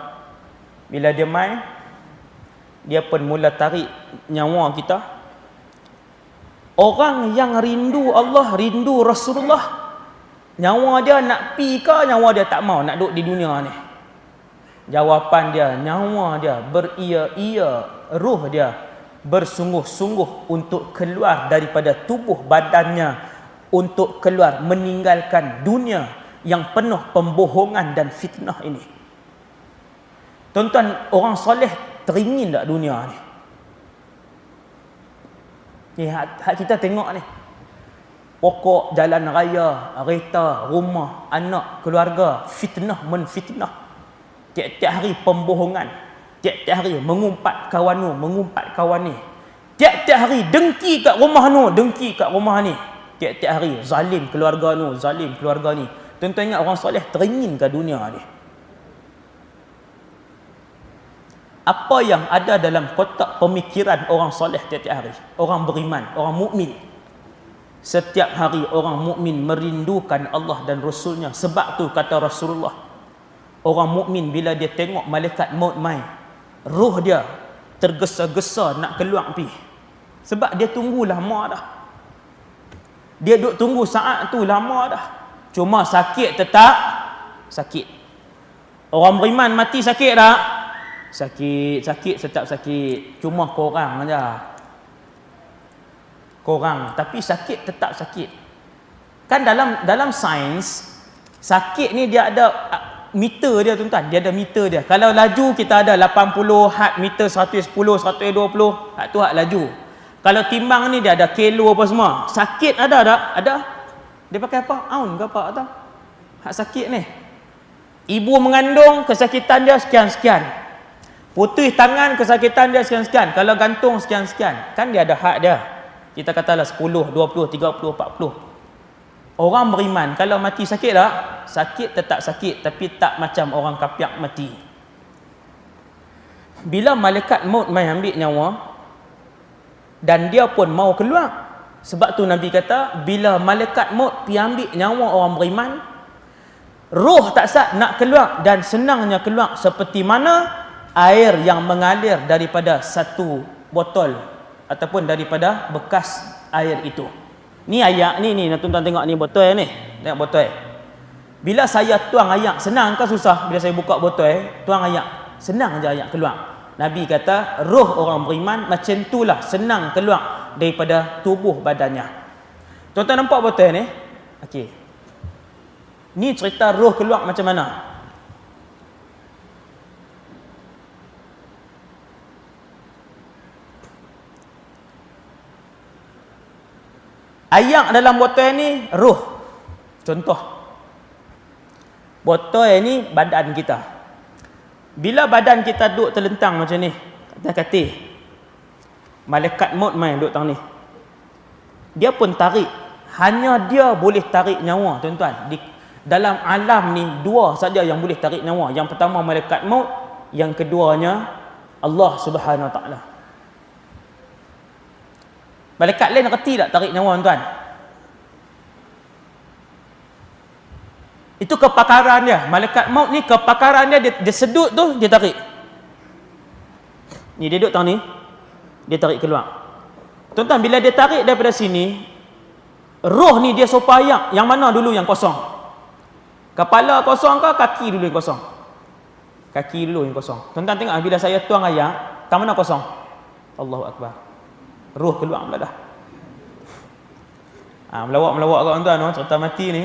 Bila dia main, dia pun mula tarik nyawa kita. Orang yang rindu Allah, rindu Rasulullah, nyawa dia nak pi ke, nyawa dia tak mau nak duduk di dunia ni? Jawapan dia, nyawa dia beria-ia, ruh dia bersungguh-sungguh untuk keluar daripada tubuh badannya, untuk keluar meninggalkan dunia yang penuh pembohongan dan fitnah ini. Tuan-tuan, orang soleh teringin tak dunia ni? Ni hak kita tengok ni. Pokok, jalan raya, kereta, rumah, anak, keluarga, fitnah menfitnah. Tiap-tiap hari pembohongan. Tiap-tiap hari mengumpat kawan ni, mengumpat kawan ni. Tiap-tiap hari dengki kat rumah ni, dengki kat rumah ni. Tiap-tiap hari zalim keluarga ni, zalim keluarga ni. Tuan-tuan ingat orang soleh teringin ke dunia ni? Apa yang ada dalam kotak pemikiran orang soleh tiap-tiap hari? Orang beriman, orang mukmin. Setiap hari orang mukmin merindukan Allah dan Rasulnya. Sebab tu kata Rasulullah, orang mukmin bila dia tengok malaikat maut mai, ruh dia tergesa-gesa nak keluar pi. Sebab dia tunggu lama dah. Dia duk tunggu saat tu lama dah. Cuma sakit tetap sakit. Orang beriman mati sakit tak? Sakit tetap sakit. Cuma korang aja. Korang, tapi sakit tetap sakit. Kan dalam sains, sakit ni dia ada meter dia tuan-tuan. Dia ada meter dia. Kalau laju kita ada 80, had meter 110, 120, had tu had laju. Kalau timbang ni dia ada kilo apa semua. Sakit ada tak? Ada. Dia pakai apa? Aun ke apa atau? Hak sakit ni. Ibu mengandung, kesakitan dia sekian-sekian. Putus tangan, kesakitan dia sekian-sekian. Kalau gantung sekian-sekian. Kan dia ada had dia. Kita katalah 10, 20, 30, 40. Orang beriman, kalau mati sakit tak? Sakit tetap sakit, tapi tak macam orang kapiak mati. Bila malaikat maut mai ambil nyawa, dan dia pun mau keluar. Sebab tu Nabi kata, bila malaikat maut pi ambil nyawa orang beriman, roh tak sat nak keluar, dan senangnya keluar seperti mana air yang mengalir daripada satu botol ataupun daripada bekas air itu. Ni ayak ni tuan-tuan tengok ni botol ni. Tengok botol. Bila saya tuang ayak, senang ke susah? Bila saya buka botol, tuang ayak, senang je ayak keluar. Nabi kata roh orang beriman macam itulah, senang keluar daripada tubuh badannya. Tuan-tuan nampak botol ni? Okey. Ni cerita roh keluar macam mana? Ayak dalam botol ni roh. Contoh. Botol ni badan kita. Bila badan kita duduk terlentang macam ni, atas katil, malaikat maut main duduk tang ni. Dia pun tarik. Hanya dia boleh tarik nyawa, tuan-tuan. Dalam alam ni dua saja yang boleh tarik nyawa. Yang pertama malaikat maut, yang keduanya Allah Subhanahu Wa Taala. Malaikat lain reti tak tarik nyawa, tuan-tuan? Itu kepakaran dia. Malaikat maut ni kepakaran dia sedut tu, dia tarik. Ni dia duduk tang ni, dia tarik keluar. Tuan-tuan, bila dia tarik daripada sini, roh ni dia sopa ayak. Yang mana dulu yang kosong? Kepala kosong ke kaki dulu yang kosong? Kaki dulu yang kosong. Tuan-tuan tengok, bila saya tuang ayak, kat mana kosong? Allahu Akbar. Roh keluar pula dah. Melawak-melawak kat tuan-tuan, cerita mati ni.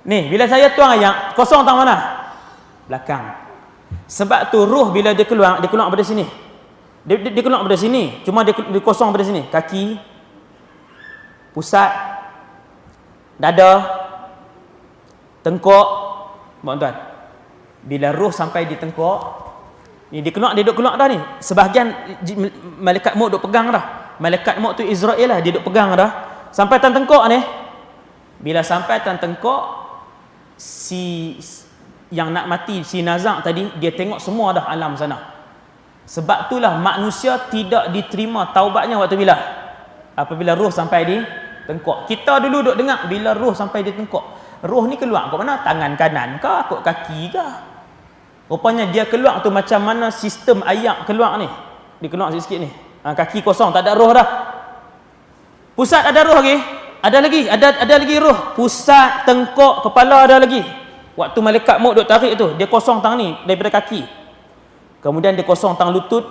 Ni, bila saya tuang ayak, kosong tang mana? Belakang. Sebab tu roh bila dia keluar daripada sini. Dia keluar daripada sini. Cuma dia kosong daripada sini. Kaki, pusat, dada, tengkok. Tuan-tuan. Bila roh sampai di tengkok, ni dia duduk keluar dah ni. Sebahagian malaikat maut duk pegang dah. Malaikat maut tu Israel lah, dia duk pegang dah. Sampai tan tengkok ni. Bila sampai tan tengkok, si yang nak mati, si nazak tadi, dia tengok semua dah alam sana. Sebab itulah manusia tidak diterima taubatnya waktu bila? Apabila roh sampai di tengkok. Kita dulu duk dengar bila roh sampai di tengkok. Roh ni keluar kat mana? Tangan kanan ke? Kot kaki ke? Rupanya dia keluar tu macam mana sistem ayak keluar ni. Dia keluar sikit ni. Kaki kosong, tak ada roh dah. Pusat ada roh lagi? Ada lagi roh. Pusat, tengkok, kepala ada lagi. Waktu malaikat maut duk tarik tu, dia kosong tang ni daripada kaki. Kemudian dia kosong tang lutut.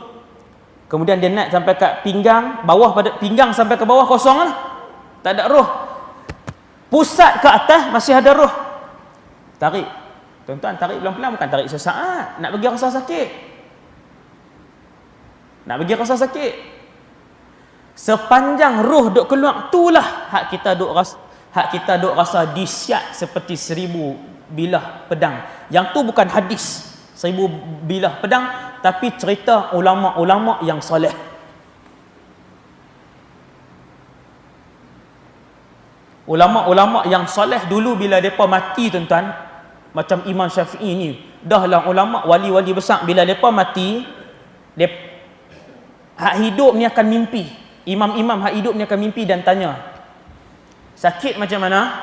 Kemudian dia naik sampai kat pinggang, bawah pada pinggang sampai ke bawah kosong lah. Tak ada roh. Pusat ke atas masih ada roh. Tarik. Tuan-tuan, tarik pelan-pelan, bukan tarik sesaat. Nak bagi rasa sakit. Nak bagi rasa sakit. Sepanjang roh duk keluar, itulah hak kita duk rasa disiat seperti 1000 bilah pedang. Yang tu bukan hadis 1000 bilah pedang, tapi cerita ulama-ulama yang soleh. Ulama-ulama yang soleh dulu bila mereka mati, tuan-tuan, macam Imam Syafi'i ni, dahlah ulama wali-wali besar, bila mereka mati, hak hidup ni akan mimpi. Imam-imam hak hidup ni akan mimpi dan tanya, sakit macam mana?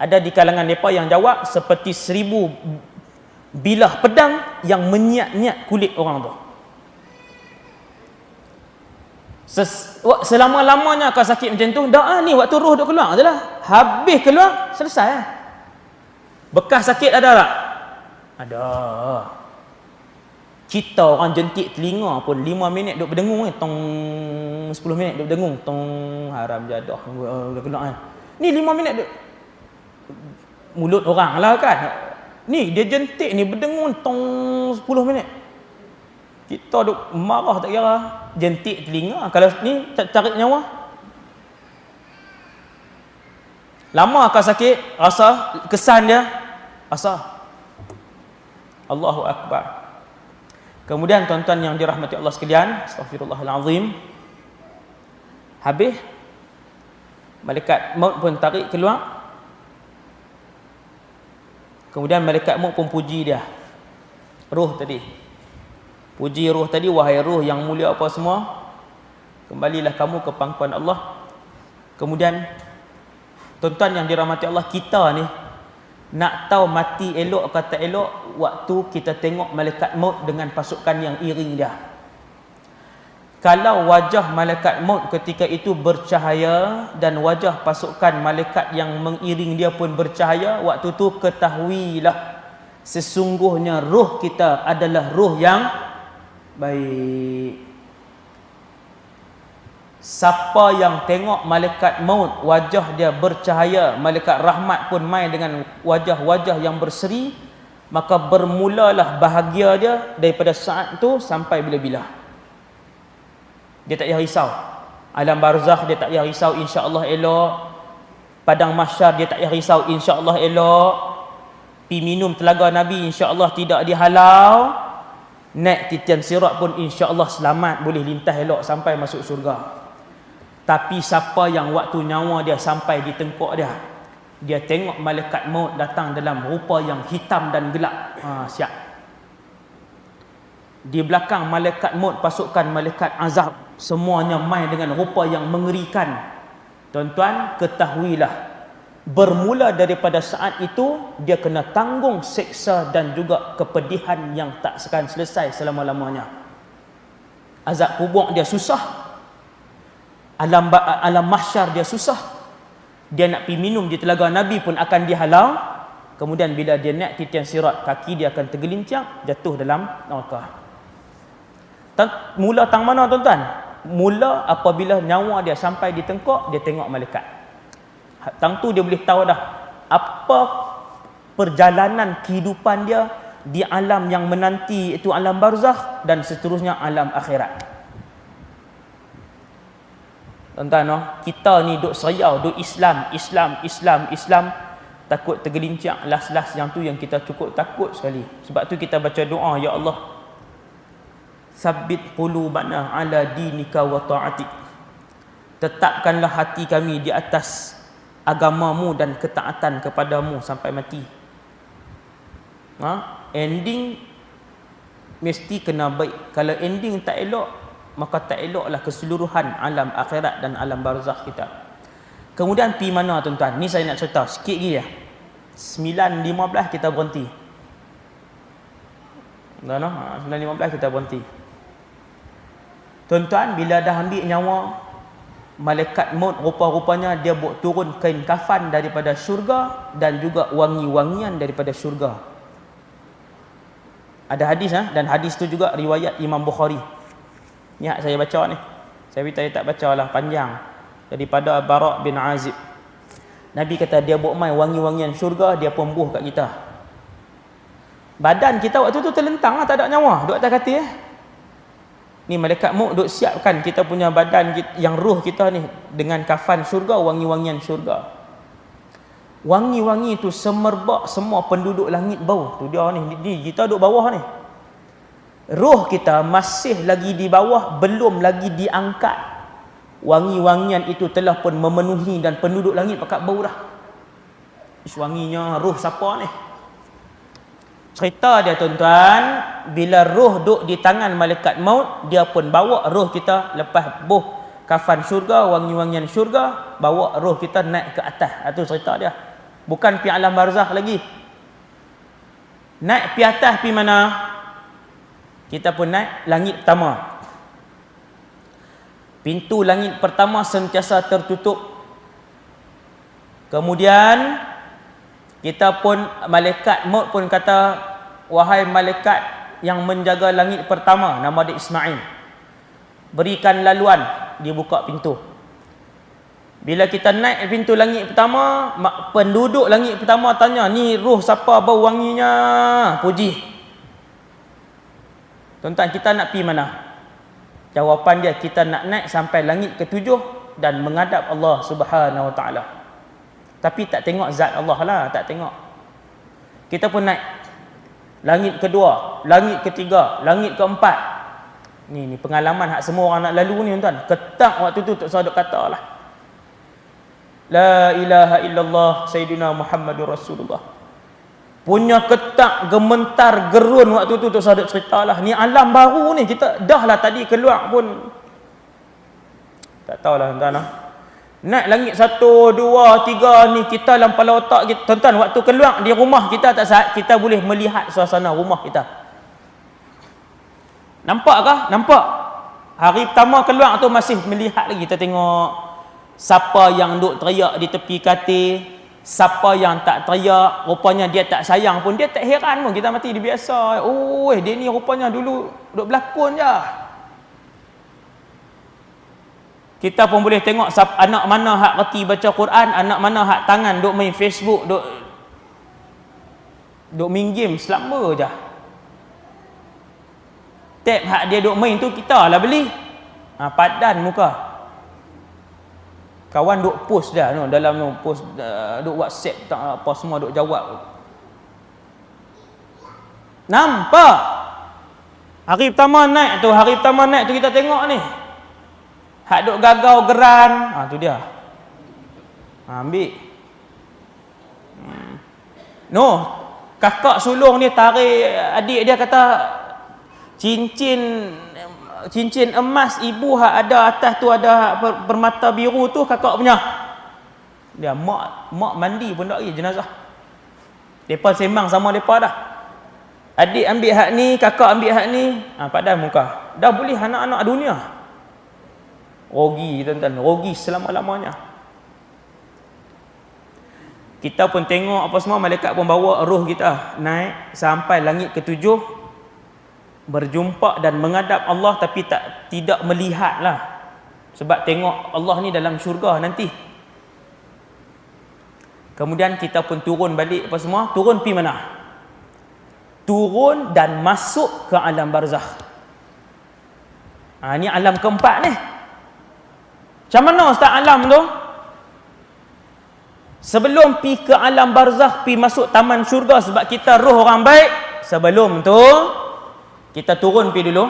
Ada di kalangan mereka yang jawab seperti 1000 bilah pedang yang menyiat-nyiat kulit orang tu. Selama-lamanya kau sakit macam tu, dah ni waktu roh duk keluar je lah. Habis keluar, selesai lah. Bekas sakit ada tak? Ada. Kita orang jentik telinga pun 5 minit duk berdengung ni, tong 10 minit duk berdengung, tong haram jadah dah keluar kan. Ni 5 minit duk mulut orang lah kan. Ni dia jentik ni berdengung tong 10 minit. Kita duk marah tak kira, jentik telinga. Kalau ni tarik nyawa. Lama akan sakit, rasa kesan dia, rasa. Allahu Akbar. Kemudian tuan-tuan yang dirahmati Allah sekalian, astaghfirullahalazim. Habis malaikat maut pun tarik keluar. Kemudian malaikat maut pun puji dia. Roh tadi. Puji roh tadi, wahai roh yang mulia apa semua, kembalilah kamu ke pangkuan Allah. Kemudian tuan-tuan yang dirahmati Allah, kita ni nak tahu mati elok atau tak elok waktu kita tengok malaikat maut dengan pasukan yang iring dia. Kalau wajah malaikat maut ketika itu bercahaya dan wajah pasukan malaikat yang mengiring dia pun bercahaya, waktu tu ketahuilah sesungguhnya roh kita adalah roh yang baik. Siapa yang tengok malaikat maut wajah dia bercahaya, malaikat rahmat pun main dengan wajah-wajah yang berseri, maka bermulalah bahagia dia daripada saat tu sampai bila-bila. Dia tak payah risau. Alam barzakh dia tak payah risau, insya-Allah elok. Padang mahsyar dia tak payah risau, insya-Allah elok. Pi minum telaga Nabi insya-Allah tidak dihalau. Naik titian sirat pun insya-Allah selamat, boleh lintas elok sampai masuk syurga. Tapi siapa yang waktu nyawa dia sampai di tengkuk dia, dia tengok malaikat maut datang dalam rupa yang hitam dan gelap, siap. Di belakang malaikat maut pasukan malaikat azab, semuanya main dengan rupa yang mengerikan. Tuan-tuan, ketahuilah bermula daripada saat itu dia kena tanggung seksa dan juga kepedihan yang tak akan selesai selama-lamanya. Azab kubur dia susah, alam mahsyar dia susah. Dia nak pergi minum di telaga Nabi pun akan dihalau. Kemudian bila dia naik titian sirat, kaki dia akan tergelincang, jatuh dalam neraka. Mula tang mana tuan-tuan? Mula apabila nyawa dia sampai di tengkuk, dia tengok malaikat. Tang tu dia boleh tahu dah apa perjalanan kehidupan dia di alam yang menanti, itu alam barzakh dan seterusnya alam akhirat. Tuan-tuan, kita ni duk seriau, duk Islam, takut tergelincang. Las-las yang tu yang kita cukup takut sekali. Sebab tu kita baca doa, ya Allah, sabbit qulubana ala dinika wa ta'atik. Tetapkanlah hati kami di atas agamamu dan ketaatan kepadamu sampai mati. Ending mesti kena baik. Kalau ending tak elok, maka tak eloklah keseluruhan alam akhirat dan alam barzakh kita. Kemudian pi mana tuan-tuan? Ni saya nak cerita sikit lagi ya. 9.15 kita berhenti. Dah noh, 9.15 kita berhenti. Tuan-tuan, bila dah ambil nyawa, malaikat maut rupa-rupanya dia buat turun kain kafan daripada syurga dan juga wangi-wangian daripada syurga. Ada hadis dan hadis tu juga riwayat Imam Bukhari. Ni saya baca ni. Saya tak bacalah panjang. Daripada Bara' bin Azib. Nabi kata dia buat mai wangi-wangian syurga, dia pun buh kat kita. Badan kita waktu tu terlentang tak ada nyawa, duk atas katil. Ni malaikat maut duk siapkan kita punya badan yang roh kita ni dengan kafan syurga, wangi-wangian syurga. Wangi-wangi tu semerbak semua penduduk langit bau. Tu dia ni kita duduk bawah ni. Roh kita masih lagi di bawah, belum lagi diangkat. Wangi-wangian itu telah pun memenuhi dan penduduk langit pakat bau dah. Wanginya roh siapa ni? Cerita dia tuan-tuan, bila roh duk di tangan malaikat maut, dia pun bawa roh kita lepas buh kafan syurga, wangi-wangian syurga, bawa roh kita naik ke atas. Itu cerita dia. Bukan pi alam barzakh lagi. Naik pi atas pi mana? Kita pun naik langit pertama. Pintu langit pertama sentiasa tertutup. Kemudian kita pun, malaikat maut pun kata, wahai malaikat yang menjaga langit pertama, nama dia Ismail, berikan laluan. Dia buka pintu. Bila kita naik pintu langit pertama, penduduk langit pertama tanya, ni ruh siapa bau wanginya? Puji. Tuan-tuan, kita nak pergi mana? Jawapan dia, kita nak naik sampai langit ke-7 dan menghadap Allah Subhanahu Wa Taala. Tapi tak tengok zat Allah lah, tak tengok. Kita pun naik. Langit kedua, langit ketiga, langit keempat. Ni pengalaman hak semua orang nak lalu ni, tuan-tuan. Ketak waktu tu Tok Saduk kata lah, La ilaha illallah Sayyidina Muhammadur Rasulullah. Punya ketak, gementar, gerun waktu tu Tok Saduk cerita lah. Ni alam baru ni, kita dah lah tadi keluar pun tak tahulah, tuan-tuan lah. Naik langit 1, 2, 3 ni kita dalam kepala otak kita, tuan-tuan, waktu keluar di rumah kita tak saat kita boleh melihat suasana rumah kita. Nampakkah? Nampak. Hari pertama keluar tu masih melihat lagi, kita tengok siapa yang duk teriak di tepi katil, siapa yang tak teriak, rupanya dia tak sayang pun, dia tak heran pun, kita mati dia biasa. Oh, dia ni rupanya dulu duk berlakon je. Kita pun boleh tengok anak mana hak reti baca Quran, anak mana hak tangan duk main Facebook, duk main game selamba je. Tab hak dia duk main tu kita lah beli. Padan muka. Kawan duk post dah no, dalam no, post duk WhatsApp tak apa semua duk jawab. Nampak? Hari pertama naik tu kita tengok ni. Hak duk gagau geran, tu dia. Ambil. No, kakak sulung ni tarik adik dia, kata cincin emas ibu hak ada atas tu ada permata biru tu kakak punya. Dia mak mandi pun tak lagi jenazah. Depa sembang sama depa dah. Adik ambil hak ni, kakak ambil hak ni, padan muka. Dah boleh anak-anak dunia. Rugi, tuan-tuan, rugi selama-lamanya. Kita pun tengok apa semua, malaikat pun bawa roh kita naik sampai langit ke-7, berjumpa dan menghadap Allah, tapi tidak melihatlah. Sebab tengok Allah ni dalam syurga nanti. Kemudian kita pun turun balik apa semua, turun pergi mana? Turun dan masuk ke alam barzakh. Ni alam keempat ni. Macam mana ustaz alam tu? Sebelum pi ke alam barzakh, pi masuk taman syurga sebab kita roh orang baik, sebelum tu kita turun pi dulu.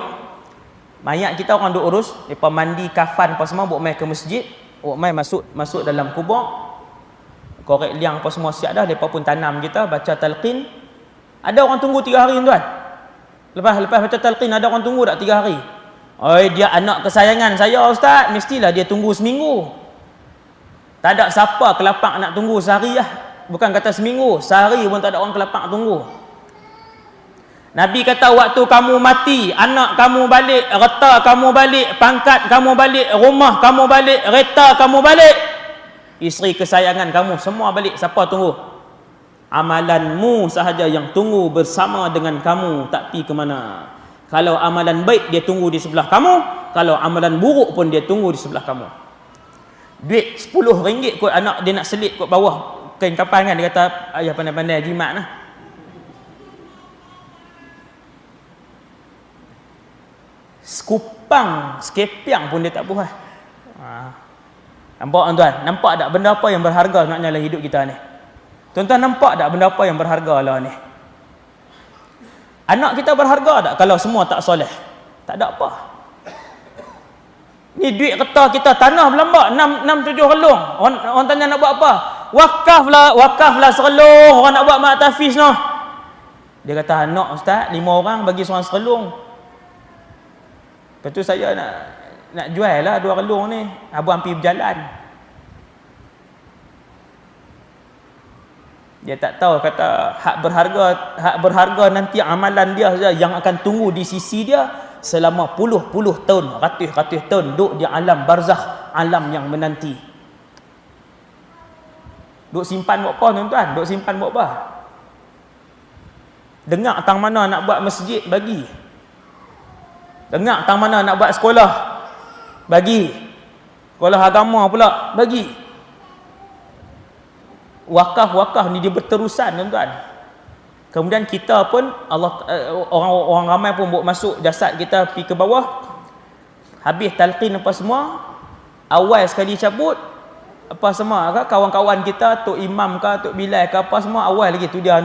Mayat kita orang duk urus, depa mandi kafan apa semua, bawa mai ke masjid, bawa mai masuk dalam kubur. Korek liang apa semua siap dah, depa pun tanam kita, baca talqin. Ada orang tunggu 3 hari tuan. Lepas baca talqin ada orang tunggu tak 3 hari. Oi, dia anak kesayangan saya ustaz, mestilah dia tunggu seminggu. Tak ada siapa kelapak nak tunggu sehari lah. Bukan kata seminggu, sehari pun tak ada orang kelapak tunggu. Nabi kata waktu kamu mati, anak kamu balik, reta kamu balik, pangkat kamu balik, rumah kamu balik, kereta kamu balik, isteri kesayangan kamu semua balik, siapa tunggu? Amalanmu sahaja yang tunggu bersama dengan kamu, tak pi ke mana. Kalau amalan baik dia tunggu di sebelah kamu, kalau amalan buruk pun dia tunggu di sebelah kamu. Duit RM10 kot anak dia nak selit kot bawah kain kapan kan, dia kata ayah pandai-pandai jimat lah. Sekupang, sekepiang pun dia tak puas. Nampak tuan? Nampak tak benda apa yang berharga sebenarnya dalam hidup kita ni? Tuan-tuan nampak tak benda apa yang berharga lah ni? Anak kita berharga tak kalau semua tak soleh? Tak ada apa. Ni duit kerta kita, tanah berlambak 6-7 relung. Orang tanya nak buat apa? Wakaf lah serelung. Orang nak buat mak tafiz noh. Dia kata, anak ustaz, 5 orang bagi seorang serelung. Lepas tu saya nak jual lah 2 relung ni. Abang pergi berjalan. Dia tak tahu, kata hak berharga nanti amalan dia saja yang akan tunggu di sisi dia selama puluh-puluh tahun, ratus-ratus tahun duduk di alam barzakh, alam yang menanti. Duk simpan buat apa tuan-tuan? Duk simpan buat apa? Dengar tang mana nak buat masjid, bagi. Dengar tang mana nak buat sekolah, bagi. Sekolah agama pula, bagi. wakaf ni dia berterusan tuan-tuan. Kemudian kita pun orang ramai pun buat masuk jasad kita pergi ke bawah, habis talqin apa semua, awal sekali cabut apa semua, kawan-kawan kita, Tok Imam ke, Tok Bilal ke apa semua, awal lagi tu dia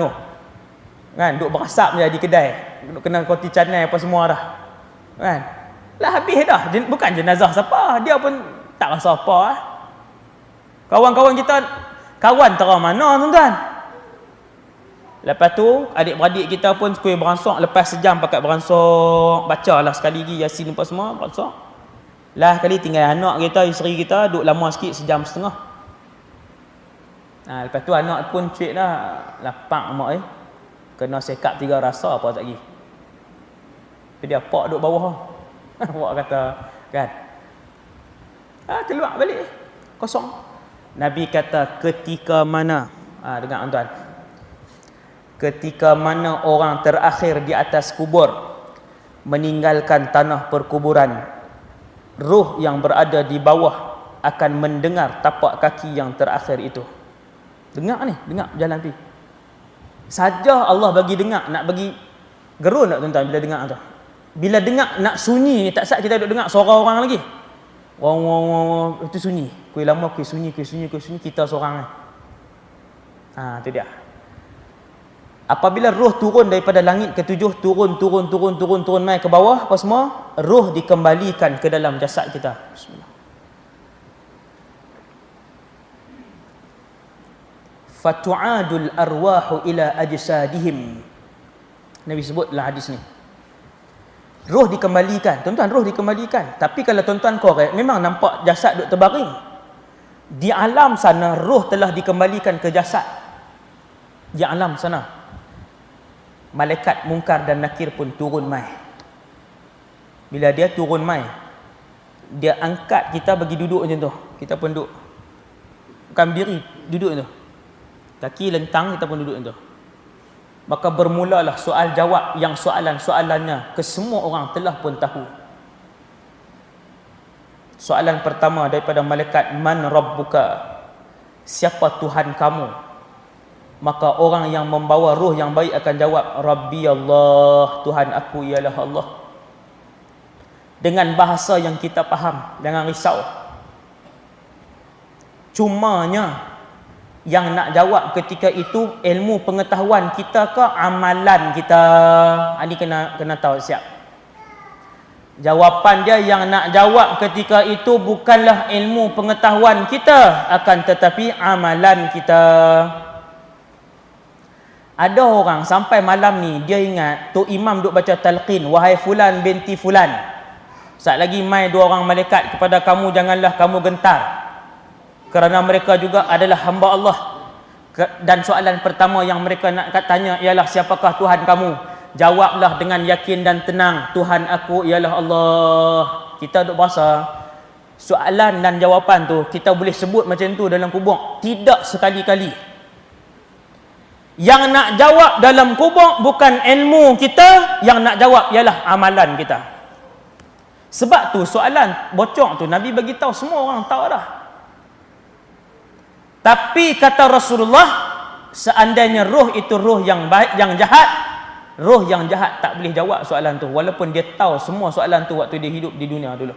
kan, duk berasap je di kedai, duk kena roti canai apa semua dah, kan, lah habis dah. Bukan jenazah siapa, dia pun tak rasa apa Kawan-kawan kita, kawan terang mana tuan-tuan. Lepas tu adik-beradik kita pun kuih beransok, lepas sejam pakat beransok, bacalah sekali lagi Yasin apa semua, beransok. Lah kali tinggal anak kita, isteri kita duduk lama sikit, sejam setengah. Lepas tu anak pun cuik dah, lapang mak kena sekap 3 rasa apa tak lagi. Dia pak duduk bawah. Awak kata kan. Keluar balik kosong. Nabi kata ketika mana, dengar tuan, ketika mana orang terakhir di atas kubur meninggalkan tanah perkuburan, ruh yang berada di bawah akan mendengar tapak kaki yang terakhir itu. Dengar jalan pi. Saja Allah bagi dengar, nak bagi gerun tak tuan-tuan bila dengar tu. Bila dengar nak sunyi ni, tak sat kita duk dengar suara orang lagi. Wong itu sunyi. Kuih lama kuih sunyi kita seorang tu dia. Apabila roh turun daripada langit ke-7, turun mai ke bawah apa semua, roh dikembalikan ke dalam jasad kita. Bismillah. Fatu'adul arwahu ila ajsadihim. Nabi sebut dalam hadis ni. Roh dikembalikan. Tuan-tuan, roh dikembalikan. Tapi kalau tuan-tuan korek, memang nampak jasad duk terbaring. Di alam sana, roh telah dikembalikan ke jasad. Di alam sana. Malaikat Munkar dan Nakir pun turun mai. Bila dia turun mai, dia angkat kita bagi duduk macam tu. Kita pun duduk. Bukan berdiri, duduk macam tu. Kaki lentang, kita pun duduk macam tu. Maka bermulalah soal jawab yang soalan-soalannya ke semua orang telah pun tahu. Soalan pertama daripada malaikat, man rabbuka? Siapa Tuhan kamu? Maka orang yang membawa ruh yang baik akan jawab, Rabbi Allah, Tuhan aku ialah Allah. Dengan bahasa yang kita faham, jangan risau. Cumanya yang nak jawab ketika itu ilmu pengetahuan kita ke amalan kita? Ini kena tahu siap. Jawapan dia yang nak jawab ketika itu bukanlah ilmu pengetahuan kita, akan tetapi amalan kita. Ada orang sampai malam ni dia ingat Tok Imam duk baca talqin, wahai fulan binti fulan, saat lagi mai 2 orang malaikat kepada kamu, janganlah kamu gentar, kerana mereka juga adalah hamba Allah. Dan soalan pertama yang mereka nak tanya ialah, siapakah Tuhan kamu? Jawablah dengan yakin dan tenang, Tuhan aku ialah Allah. Kita duk bahasa soalan dan jawapan tu kita boleh sebut macam tu dalam kubur? Tidak sekali-kali. Yang nak jawab dalam kubur bukan ilmu kita, yang nak jawab ialah amalan kita. Sebab tu soalan bocor tu Nabi bagi tahu, semua orang tahu dah. Tapi kata Rasulullah, seandainya roh itu roh yang baik, yang jahat, roh yang jahat tak boleh jawab soalan tu, walaupun dia tahu semua soalan tu waktu dia hidup di dunia dulu.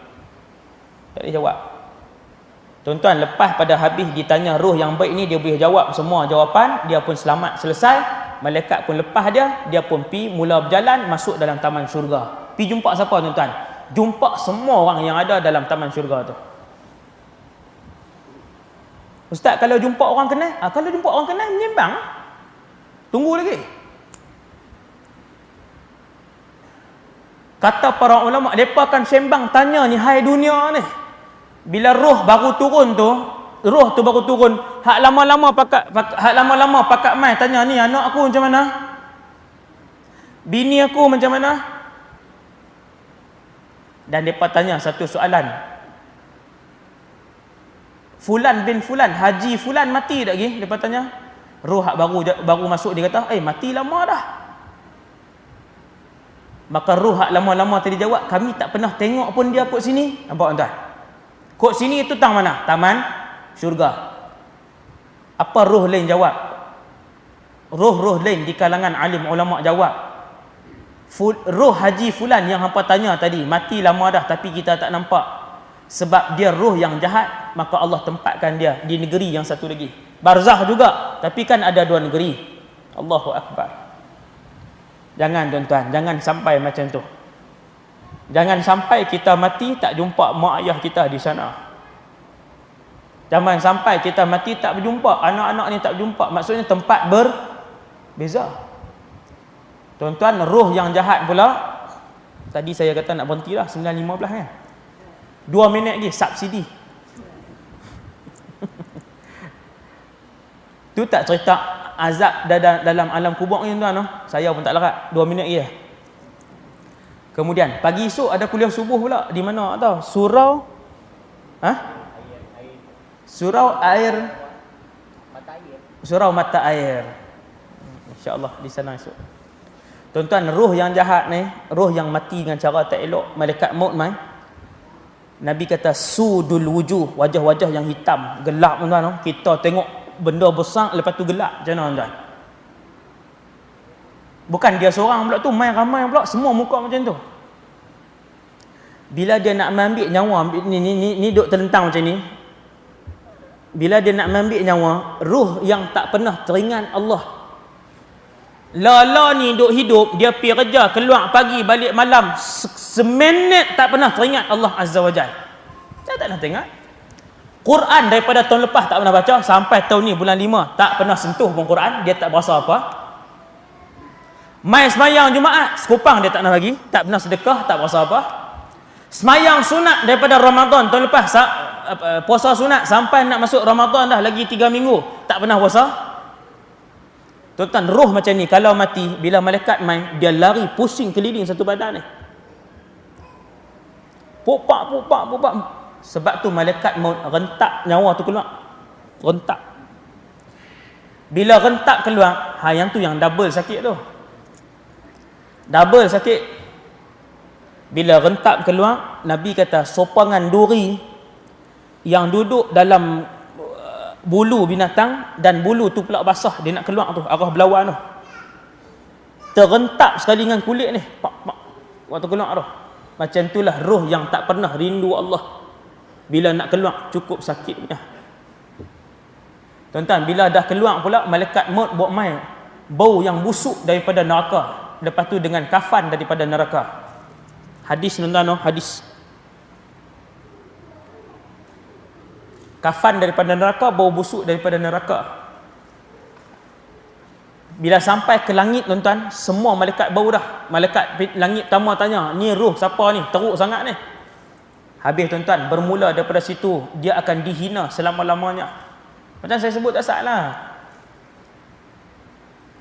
Tak boleh jawab. Tuan-tuan, lepas pada habis ditanya roh yang baik ni, dia boleh jawab semua jawapan, dia pun selamat, selesai. Malaikat pun lepas dia pun pi mula berjalan masuk dalam taman syurga. Pi jumpa siapa tuan-tuan? Jumpa semua orang yang ada dalam taman syurga tu. Ustaz, kalau jumpa orang kenal? Kalau jumpa orang kenal, menyimbang. Tunggu lagi. Kata para ulama, mereka akan sembang tanya ni, hai dunia ni. Bila roh baru turun tu, roh tu baru turun, hak lama-lama pakat mai tanya ni, anak aku macam mana? Bini aku macam mana? Dan mereka tanya satu soalan. Fulan bin Fulan, Haji Fulan mati tak lagi? Mereka tanya. Roh hak baru masuk, dia kata, mati lama dah. Maka roh hak lama-lama tadi jawab, kami tak pernah tengok pun dia kot sini. Nampak tuan? Kot sini itu tang mana? Taman syurga. Apa roh lain jawab? Roh-roh lain di kalangan alim ulama jawab, roh Haji Fulan yang hampa tanya tadi mati lama dah tapi kita tak nampak, sebab dia roh yang jahat, maka Allah tempatkan dia di negeri yang satu lagi, barzakh juga, tapi kan ada dua negeri. Allahu Akbar. Jangan tuan-tuan, jangan sampai macam tu. Jangan sampai kita mati tak jumpa mak ayah kita di sana. Jangan sampai kita mati tak berjumpa, anak-anak ni tak berjumpa. Maksudnya tempat berbeza. Tuan-tuan, roh yang jahat pula, tadi saya kata nak berhenti lah 9.15 kan. 2 minit lagi subsidi. Tu tak cerita azab dalam alam kubur ni tuan-tuan. Saya pun tak larat. 2 minit lagi. Kemudian pagi esok ada kuliah subuh pula. Di mana tahu? Surau Surau mata air. InsyaAllah di sana esok. Tuan-tuan, roh yang jahat ni, roh yang mati dengan cara tak elok, malaikat maut mai. Nabi kata sudul wujuh, wajah-wajah yang hitam, gelap tuan-tuan. Kita tengok benda besar lepas tu gelap. Macam mana tuan-tuan? Bukan dia seorang pula tu, main ramai pula, semua muka macam tu. Bila dia nak ambil nyawa, ni duk terlentang macam ni. Bila dia nak ambil nyawa, ruh yang tak pernah teringat Allah. Lala ni duk hidup, dia pergi kerja, keluar pagi, balik malam, seminit tak pernah teringat Allah Azza wa Jalla. Saya tak pernah teringat. Quran daripada tahun lepas tak pernah baca, sampai tahun ni bulan 5 tak pernah sentuh pun Quran, dia tak berasa apa. Mai semayang Jumaat, sekupang dia tak pernah bagi, tak pernah sedekah, tak berasa apa. Semayang sunat daripada Ramadan tahun lepas, puasa sunat sampai nak masuk Ramadan dah lagi 3 minggu, tak pernah puasa. Tuan-tuan, roh macam ni kalau mati, bila malaikat main, dia lari pusing keliling satu badan ni. Pupak. Sebab tu malaikat maut rentak nyawa tu keluar. Rentak. Bila rentak keluar, yang tu yang double sakit tu. Double sakit. Bila rentak keluar, Nabi kata sopangan duri yang duduk dalam bulu binatang, dan bulu tu pula basah, dia nak keluar tu, arah belawan tu, terrentak sekali dengan kulit ni, waktu keluar tu. Macam itulah roh yang tak pernah rindu Allah. Bila nak keluar cukup sakitnya. Tuan-tuan, bila dah keluar pula, malaikat maut bawa mai bau yang busuk daripada neraka, lepas tu dengan kafan daripada neraka. Hadis tuan-tuan, hadis. Kafan daripada neraka, bau busuk daripada neraka. Bila sampai ke langit tuan-tuan, semua malaikat bau dah. Malaikat langit pertama tanya, ni roh siapa ni? Teruk sangat ni. Habis tuan-tuan, bermula daripada situ dia akan dihina selama-lamanya. Macam saya sebut tak salah.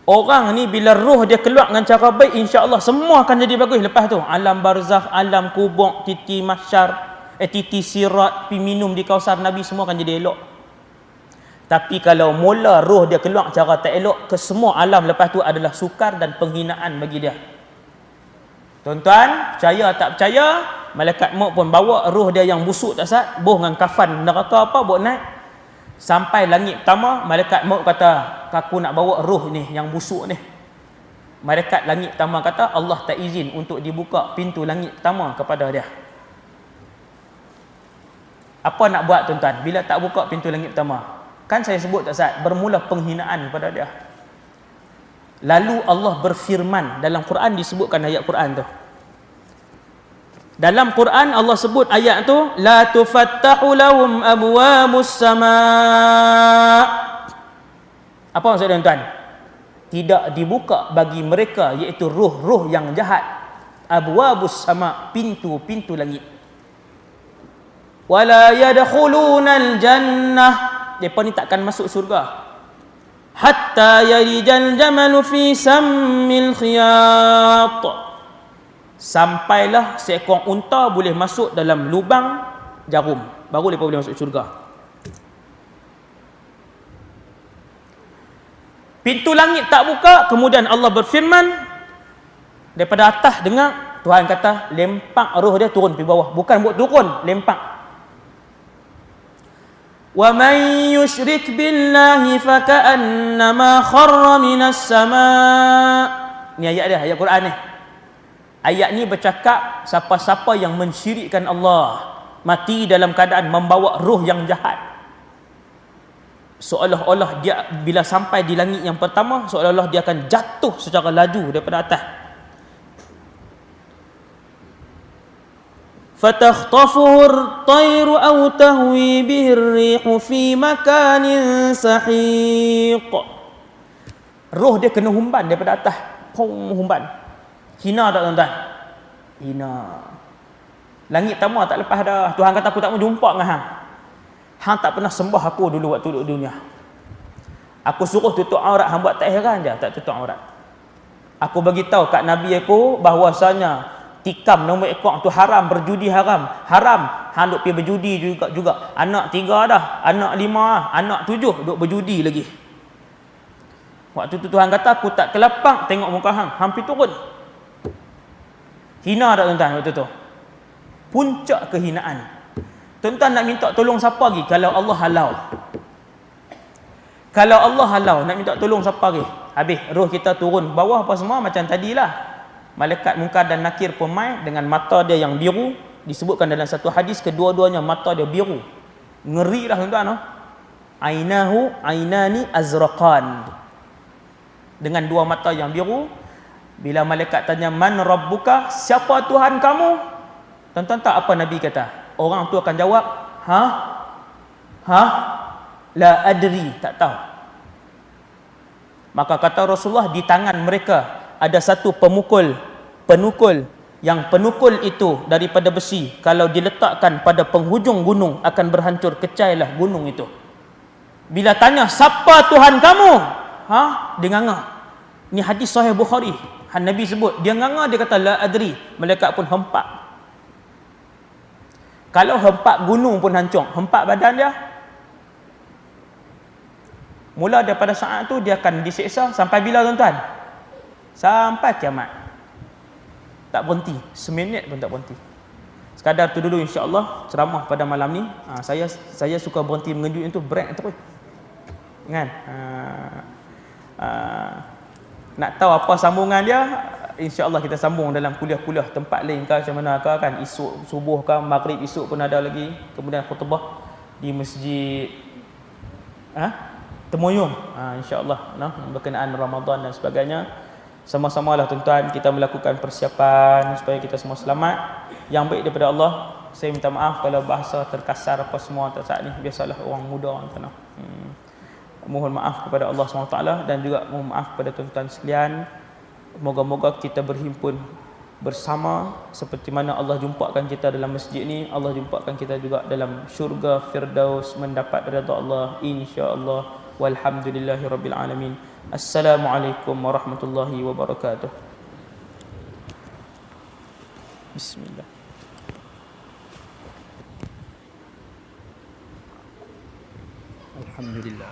Orang ni bila roh dia keluar dengan cara baik, insya-Allah semua akan jadi bagus lepas tu. Alam barzakh, alam kubur, titi mahsyar, titi sirat, pi minum di kausar Nabi, semua akan jadi elok. Tapi kalau mula roh dia keluar cara tak elok, ke semua alam lepas tu adalah sukar dan penghinaan bagi dia. Tuan-tuan, percaya tak percaya, malaikat maut pun bawa roh dia yang busuk tak sat, boh dengan kafan neraka apa, bawa naik sampai langit pertama. Malaikat maut kata, aku nak bawa roh ni yang busuk ni. Malaikat langit pertama kata, Allah tak izin untuk dibuka pintu langit pertama kepada dia. Apa nak buat tuan-tuan bila tak buka pintu langit pertama? Kan saya sebut tak sat, bermula penghinaan kepada dia. Lalu Allah berfirman, dalam Quran disebutkan ayat Quran tu. Dalam Quran Allah sebut ayat tu, la tufattahu lahum abwabus sama'. Apa maksud tuan-tuan? Tidak dibuka bagi mereka, iaitu roh-roh yang jahat, abwabus sama', pintu-pintu langit. Wala yadkhulunal jannah, depa ni takkan masuk syurga. Hatta yalijal jamalu fi sammil khiyat, sampailah seekor unta boleh masuk dalam lubang jarum, baru mereka boleh masuk syurga. Pintu langit tak buka, kemudian Allah berfirman daripada atas dengar, Tuhan kata lempak roh dia turun pergi bawah. Bukan buat turun, lempak. Wa man yusyrik billahi faka'annama kharra minas sama'. Ni ayat dia, ayat Quran ni. Ayat ni bercakap siapa-siapa yang mensyirikkan Allah mati dalam keadaan membawa roh yang jahat. Seolah-olah dia bila sampai di langit yang pertama, seolah-olah dia akan jatuh secara laju daripada atas. Fatakhtafuhu at-tayru aw tahwi bihi ar-rihu fi makanin sahiq. Roh dia kena humban daripada atas. Humban. Hina tak tuan-tuan? Hina. Langit pertama tak lepas dah. Tuhan kata aku tak mau jumpa dengan hang. Hang tak pernah sembah aku dulu waktu duduk dunia. Aku suruh tutup aurat, hang buat tak heran je tak tutup aurat. Aku bagi tahu kat Nabi aku bahawasanya tikam nombor ekor tu haram, berjudi haram. Haram. Hang duk pergi berjudi juga. Anak 3 dah, anak 5 dah, anak 7 duk berjudi lagi. Waktu tu Tuhan kata aku tak kelapang tengok muka hang, hang pergi turun. Hina tak tuan-tuan waktu tu? Puncak kehinaan. Tuan-tuan nak minta tolong siapa lagi kalau Allah halau? Kalau Allah halau, nak minta tolong siapa lagi? Habis roh kita turun bawah apa semua macam tadilah. Malaikat Munkar dan Nakir pun mai dengan mata dia yang biru. Disebutkan dalam satu hadis kedua-duanya mata dia biru. Ngeri lah tuan-tuan. Ainani azraqan. Dengan 2 mata yang biru. Bila malaikat tanya man rabbuka, siapa Tuhan kamu? Tuan-tuan tak apa Nabi kata? Orang tu akan jawab, la adri, tak tahu. Maka kata Rasulullah, di tangan mereka ada satu penukul, yang penukul itu daripada besi. Kalau diletakkan pada penghujung gunung akan berhancur, kecailah gunung itu. Bila tanya siapa Tuhan kamu? Dia nganga. Ni hadis sahih Bukhari. Nabi sebut, dia nganga, dia kata la adri. Malaikat pun hempak. Kalau hempak gunung pun hancur, hempak badan dia. Mula daripada saat tu dia akan disiksa sampai bila tuan-tuan? Sampai kiamat. Tak berhenti, seminit pun tak berhenti. Sekadar tu dulu insya-Allah ceramah pada malam ni. Saya suka berhenti mengejut itu break terus. Kan? Nak tahu apa sambungan dia, insya-Allah kita sambung dalam kuliah-kuliah tempat lain ke macam mana ke kan, esok subuh ke maghrib esok pun ada lagi, kemudian khutbah di masjid Temoyong insya-Allah berkenaan Ramadan dan sebagainya. Sama-samalah tuan-tuan kita melakukan persiapan supaya kita semua selamat. Yang baik daripada Allah. Saya minta maaf kalau bahasa terkasar apa semua saat ni, biasalah orang muda tuan-tuan. Mohon maaf kepada Allah SWT dan juga mohon maaf kepada tuan-tuan sekalian. Moga-moga kita berhimpun bersama seperti mana Allah jumpakan kita dalam masjid ni, Allah jumpakan kita juga dalam syurga Firdaus mendapat redha Allah insya-Allah. Walhamdulillahirabbil alamin. Assalamualaikum warahmatullahi wabarakatuh. Bismillah. Alhamdulillah.